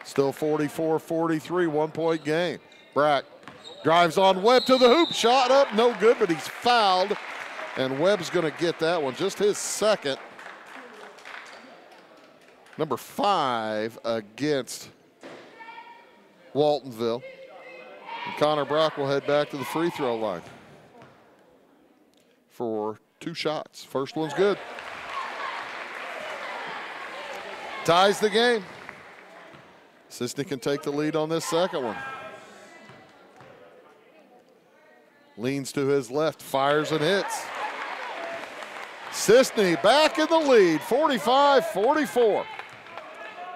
Still 44-43, 1-point game. Brack drives on Webb to the hoop, shot up, no good, but he's fouled. And Webb's gonna get that one, just his second. Number 5 against Waltonville. And Connor Brock will head back to the free throw line for 2 shots. First one's good. Ties the game. Cisne can take the lead on this second one. Leans to his left, fires and hits. Cisne back in the lead, 45-44.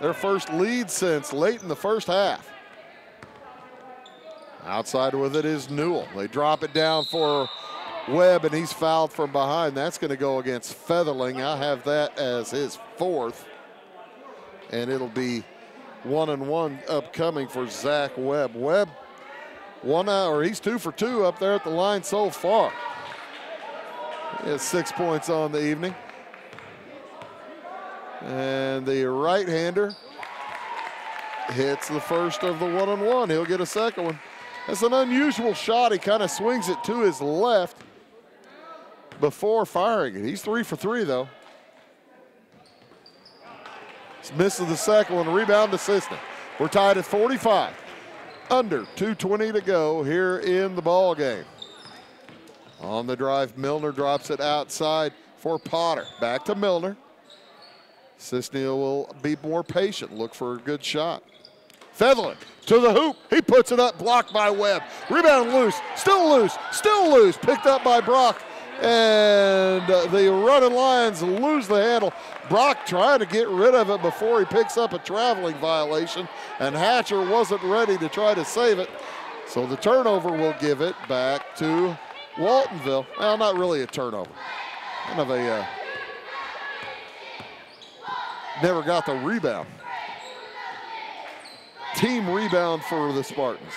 Their first lead since late in the first half. Outside with it is Newell. They drop it down for Webb, and he's fouled from behind. That's going to go against Featherling. I have that as his 4th. And it'll be 1-and-1 upcoming for Zach Webb. Webb, he's 2 for 2 up there at the line so far. He has 6 points on the evening. And the right-hander hits the first of the 1-and-1. He'll get a second one. That's an unusual shot. He kind of swings it to his left before firing it. He's 3 for 3, though. Misses the second one, rebound to Cisne. We're tied at 45. Under 2:20 to go here in the ball game. On the drive, Milner drops it outside for Potter. Back to Milner. Cisne will be more patient, look for a good shot. Featherling to the hoop. He puts it up, blocked by Webb. Rebound loose, still loose, picked up by Brock. And the running Lions lose the handle. Brock trying to get rid of it before he picks up a traveling violation, and Hatcher wasn't ready to try to save it. So the turnover will give it back to Waltonville. Well, not really a turnover. Kind of a never got the rebound. Team rebound for the Spartans.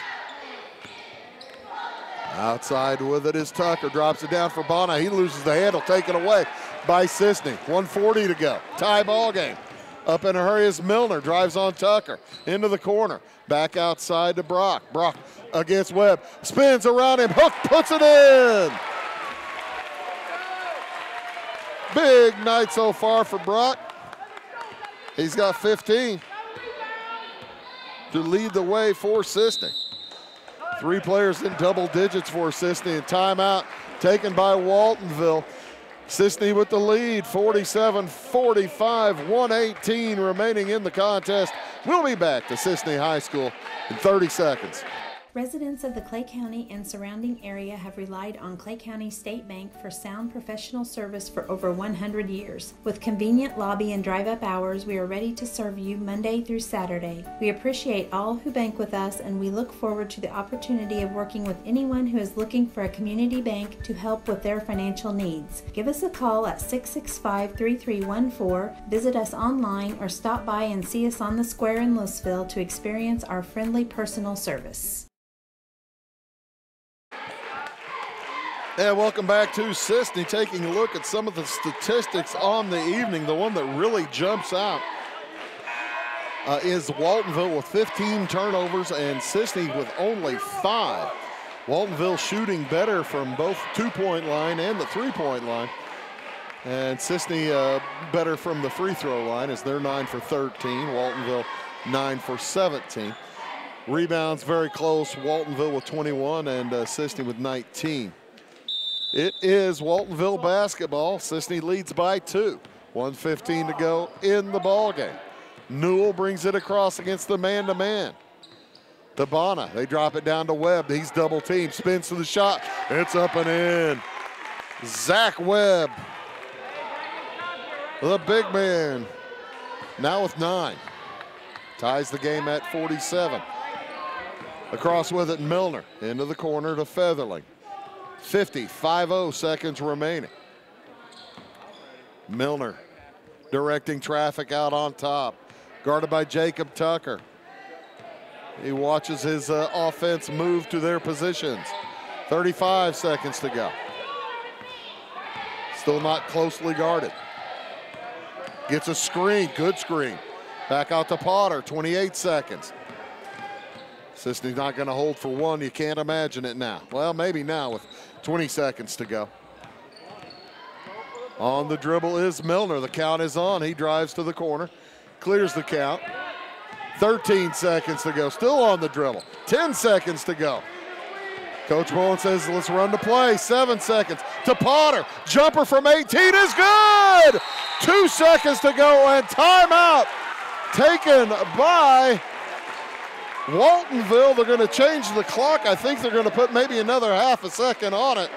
Outside with it is Tucker, drops it down for Bona. He loses the handle, taken away by Cisne. 1:40 to go, tie ball game. Up in a hurry is Milner, drives on Tucker, into the corner. Back outside to Brock. Brock against Webb, spins around him, hook, puts it in. Big night so far for Brock. He's got 15 to lead the way for Cisne. 3 players in double digits for Cisne, and timeout taken by Waltonville. Cisne with the lead, 47-45, 1:18 remaining in the contest. We'll be back to Cisne High School in 30 seconds. Residents of the Clay County and surrounding area have relied on Clay County State Bank for sound professional service for over 100 years. With convenient lobby and drive-up hours, we are ready to serve you Monday through Saturday. We appreciate all who bank with us, and we look forward to the opportunity of working with anyone who is looking for a community bank to help with their financial needs. Give us a call at 665-3314, visit us online, or stop by and see us on the square in Louisville to experience our friendly personal service. And welcome back to Cisne, taking a look at some of the statistics on the evening. The one that really jumps out is Waltonville with 15 turnovers and Cisne with only 5. Waltonville shooting better from both 2-point line and the 3-point line. And Cisne better from the free throw line as they're 9 for 13. Waltonville 9 for 17. Rebounds very close. Waltonville with 21 and Cisne with 19. It is Waltonville basketball. Cisne leads by 2. 1:15 to go in the ball game. Newell brings it across against the man-to-man. Tabana, they drop it down to Webb. He's double teamed, spins to the shot. It's up and in. Zach Webb, the big man, now with 9. Ties the game at 47. Across with it, Milner, into the corner to Featherling. 50 seconds remaining. Milner directing traffic out on top, guarded by Jacob Tucker. He watches his offense move to their positions. 35 seconds to go. Still not closely guarded. Gets a screen, good screen. Back out to Potter, 28 seconds. Cisne's not going to hold for one. You can't imagine it now. Well, maybe now with 20 seconds to go. On the dribble is Milner. The count is on. He drives to the corner, clears the count. 13 seconds to go. Still on the dribble. 10 seconds to go. Coach Bowen says, let's run the play. 7 seconds to Potter. Jumper from 18 is good. 2 seconds to go and timeout taken by Waltonville. They're going to change the clock. I think they're going to put maybe another half a second on it,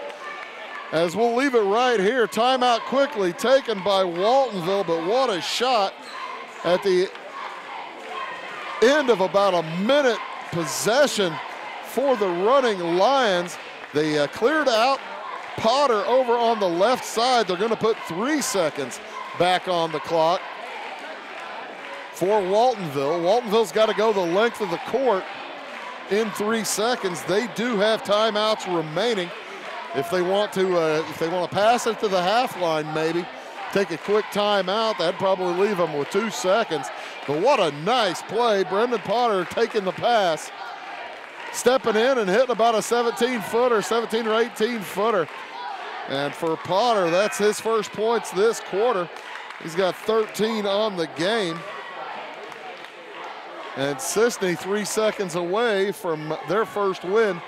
as we'll leave it right here. Timeout quickly taken by Waltonville, but what a shot at the end of about a minute possession for the running Lions. They cleared out Potter over on the left side. They're going to put 3 seconds back on the clock for Waltonville. Waltonville's got to go the length of the court in 3 seconds. They do have timeouts remaining. If they want to pass it to the half line, maybe take a quick timeout, that'd probably leave them with 2 seconds. But what a nice play. Brendan Potter taking the pass, stepping in and hitting about a 17-footer, 17 or 18-footer. And for Potter, that's his first points this quarter. He's got 13 on the game. And Cisne 3 seconds away from their first win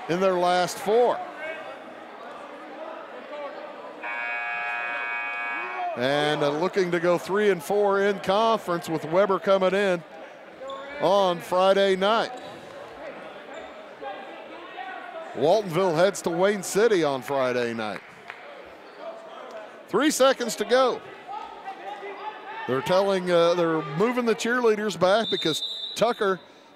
in their last 4. And looking to go 3 and 4 in conference, with Weber coming in on Friday night. Waltonville heads to Wayne City on Friday night. 3 seconds to go. They're moving the cheerleaders back because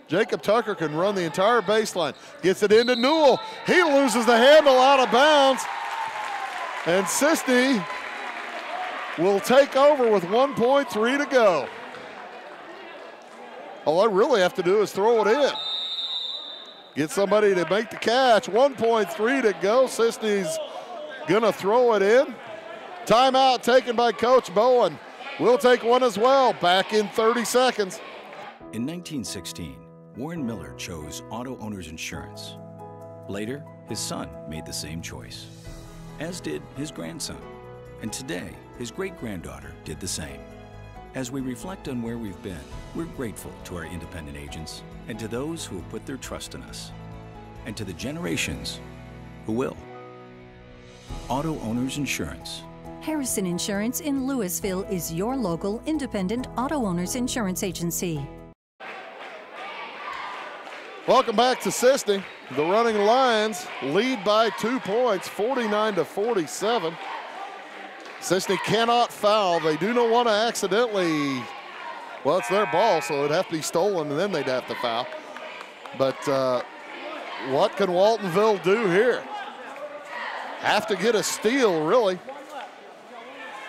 Jacob Tucker can run the entire baseline. Gets it into Newell. He loses the handle out of bounds. And Cisne will take over with 1.3 to go. All I really have to do is throw it in. Get somebody to make the catch. 1.3 to go. Cisne's gonna throw it in. Timeout taken by Coach Bowen. We'll take one as well. Back in 30 seconds. In 1916, Warren Miller chose Auto Owners Insurance. Later, his son made the same choice, as did his grandson. And today, his great-granddaughter did the same. As we reflect on where we've been, we're grateful to our independent agents and to those who have put their trust in us, and to the generations who will. Auto Owners Insurance. Harrison Insurance in Louisville is your local independent auto owners insurance agency. Welcome back to Cisne. The running Lions lead by 2 points, 49-47. Cisne cannot foul. They do not want to accidentally, well, it's their ball, so it'd have to be stolen and then they'd have to foul. But what can Waltonville do here? Have to get a steal, really.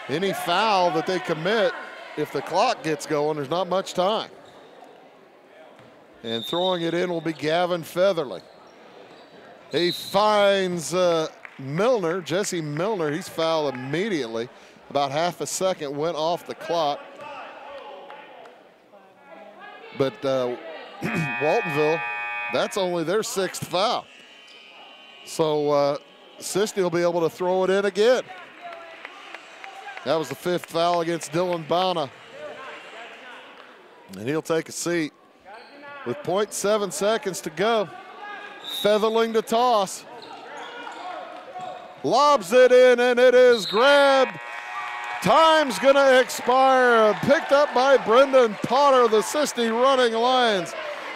Any foul that they commit, if the clock gets going, there's not much time. And throwing it in will be Gavin Featherly. He finds Milner, Jesse Milner. He's fouled immediately. About half a second went off the clock. But Waltonville, that's only their 6th foul. So Cisne will be able to throw it in again. That was the 5th foul against Dylan Bauna. And he'll take a seat. With 0.7 seconds to go, Featherling to toss. Lobs it in, and it is grabbed. Time's gonna expire. Picked up by Brendan Potter. The Cisne running Lions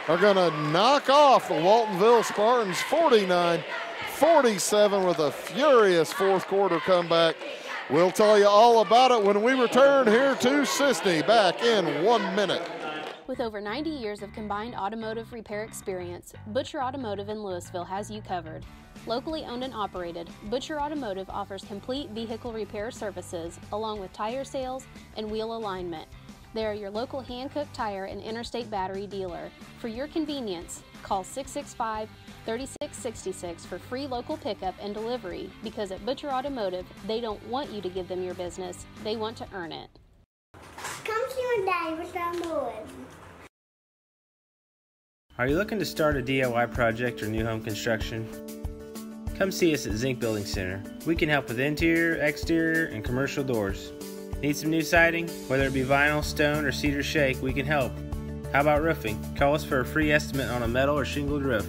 are gonna knock off the Waltonville Spartans 49-47 with a furious 4th quarter comeback. We'll tell you all about it when we return here to Cisne, back in 1 minute. With over 90 years of combined automotive repair experience, Butcher Automotive in Louisville has you covered. Locally owned and operated, Butcher Automotive offers complete vehicle repair services along with tire sales and wheel alignment. They are your local hand-cooked tire and interstate battery dealer. For your convenience, call 665-3666 for free local pickup and delivery, because at Butcher Automotive, they don't want you to give them your business, they want to earn it. Come to see my daddy with some wood. Are you looking to start a DIY project or new home construction? Come see us at Zinc Building Center. We can help with interior, exterior, and commercial doors. Need some new siding? Whether it be vinyl, stone, or cedar shake, we can help. How about roofing? Call us for a free estimate on a metal or shingled roof.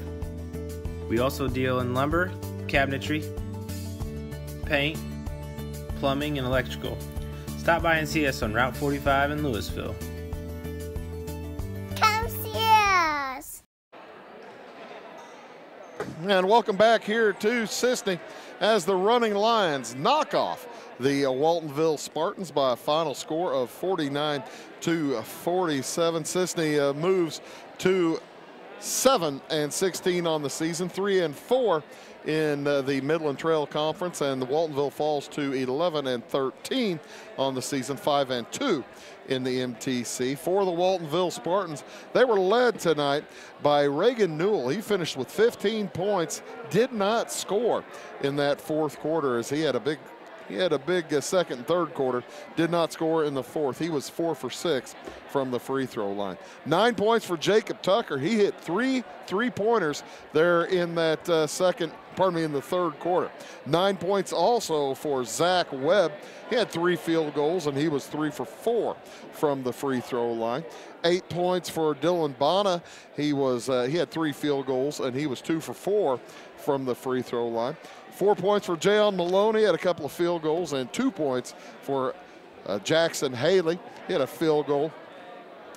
We also deal in lumber, cabinetry, paint, plumbing, and electrical. Stop by and see us on Route 45 in Louisville. Come see us. And welcome back here to Cisne as the Running Lions knock off the Waltonville Spartans by a final score of 49-47. Cisne moves to 7-16 on the season, 3-4 in the Midland Trail Conference, and the Waltonville falls to 11-13 on the season, 5-2 in the MTC. For the Waltonville Spartans, they were led tonight by Reagan Newell. He finished with 15 points, did not score in that fourth quarter as he had a big second and third quarter, did not score in the fourth. He was 4 for 6 from the free throw line. 9 points for Jacob Tucker. He hit 3 3-pointers there in that in the third quarter. 9 points also for Zach Webb. He had 3 field goals and he was 3 for 4 from the free throw line. 8 points for Dylan Bonner. He had 3 field goals and he was 2 for 4 from the free throw line. 4 points for Jayon Maloney, had a couple of field goals, and 2 points for Jackson Haley. He had a field goal.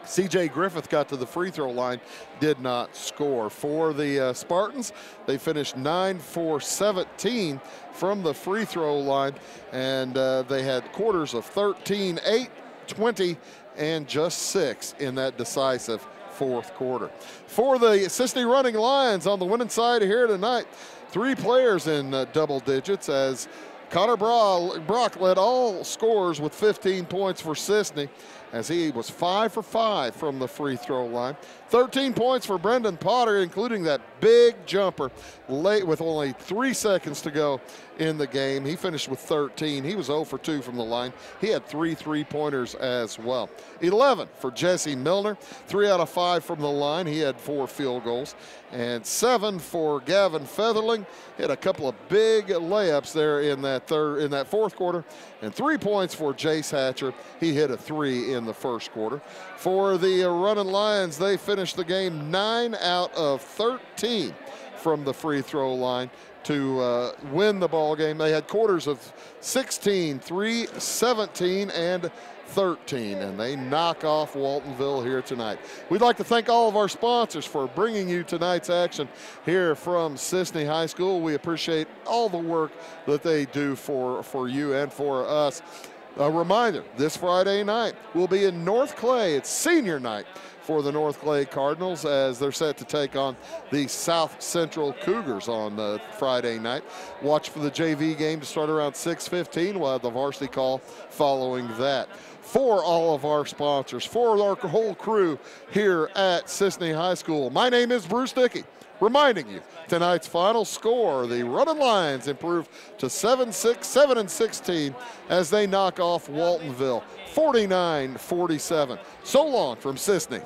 C.J. Griffith got to the free throw line, did not score. For the Spartans, they finished 9 for 17 from the free throw line, and they had quarters of 13, 8, 20, and just 6 in that decisive fourth quarter. For the Cisne Running Lions on the winning side here tonight, 3 players in double digits as Connor Brock led all scorers with 15 points for Cisne as he was 5 for 5 from the free throw line. 13 points for Brendan Potter, including that big jumper late with only 3 seconds to go in the game. He finished with 13. He was 0 for 2 from the line. He had 3 3-pointers as well. 11 for Jesse Milner, 3 out of 5 from the line. He had 4 field goals. And 7 for Gavin Featherling. He had a couple of big layups there in that fourth quarter. And 3 points for Jace Hatcher. He hit a 3 in the first quarter. For the Running Lions, they finished the game 9 out of 13 from the free throw line to win the ball game. They had quarters of 16, 3, 17, and 13, and they knock off Waltonville here tonight. We'd like to thank all of our sponsors for bringing you tonight's action here from Cisne High School. We appreciate all the work that they do for you and for us. A reminder, this Friday night we'll be in North Clay. It's senior night for the North Clay Cardinals as they're set to take on the South Central Cougars on Friday night. Watch for the JV game to start around 6:15. We'll have the varsity call following that. For all of our sponsors, for our whole crew here at Cisne High School, my name is Bruce Dickey, reminding you tonight's final score, the Running Lions improve to 7-16 as they knock off Waltonville 49-47. So long from Cisne.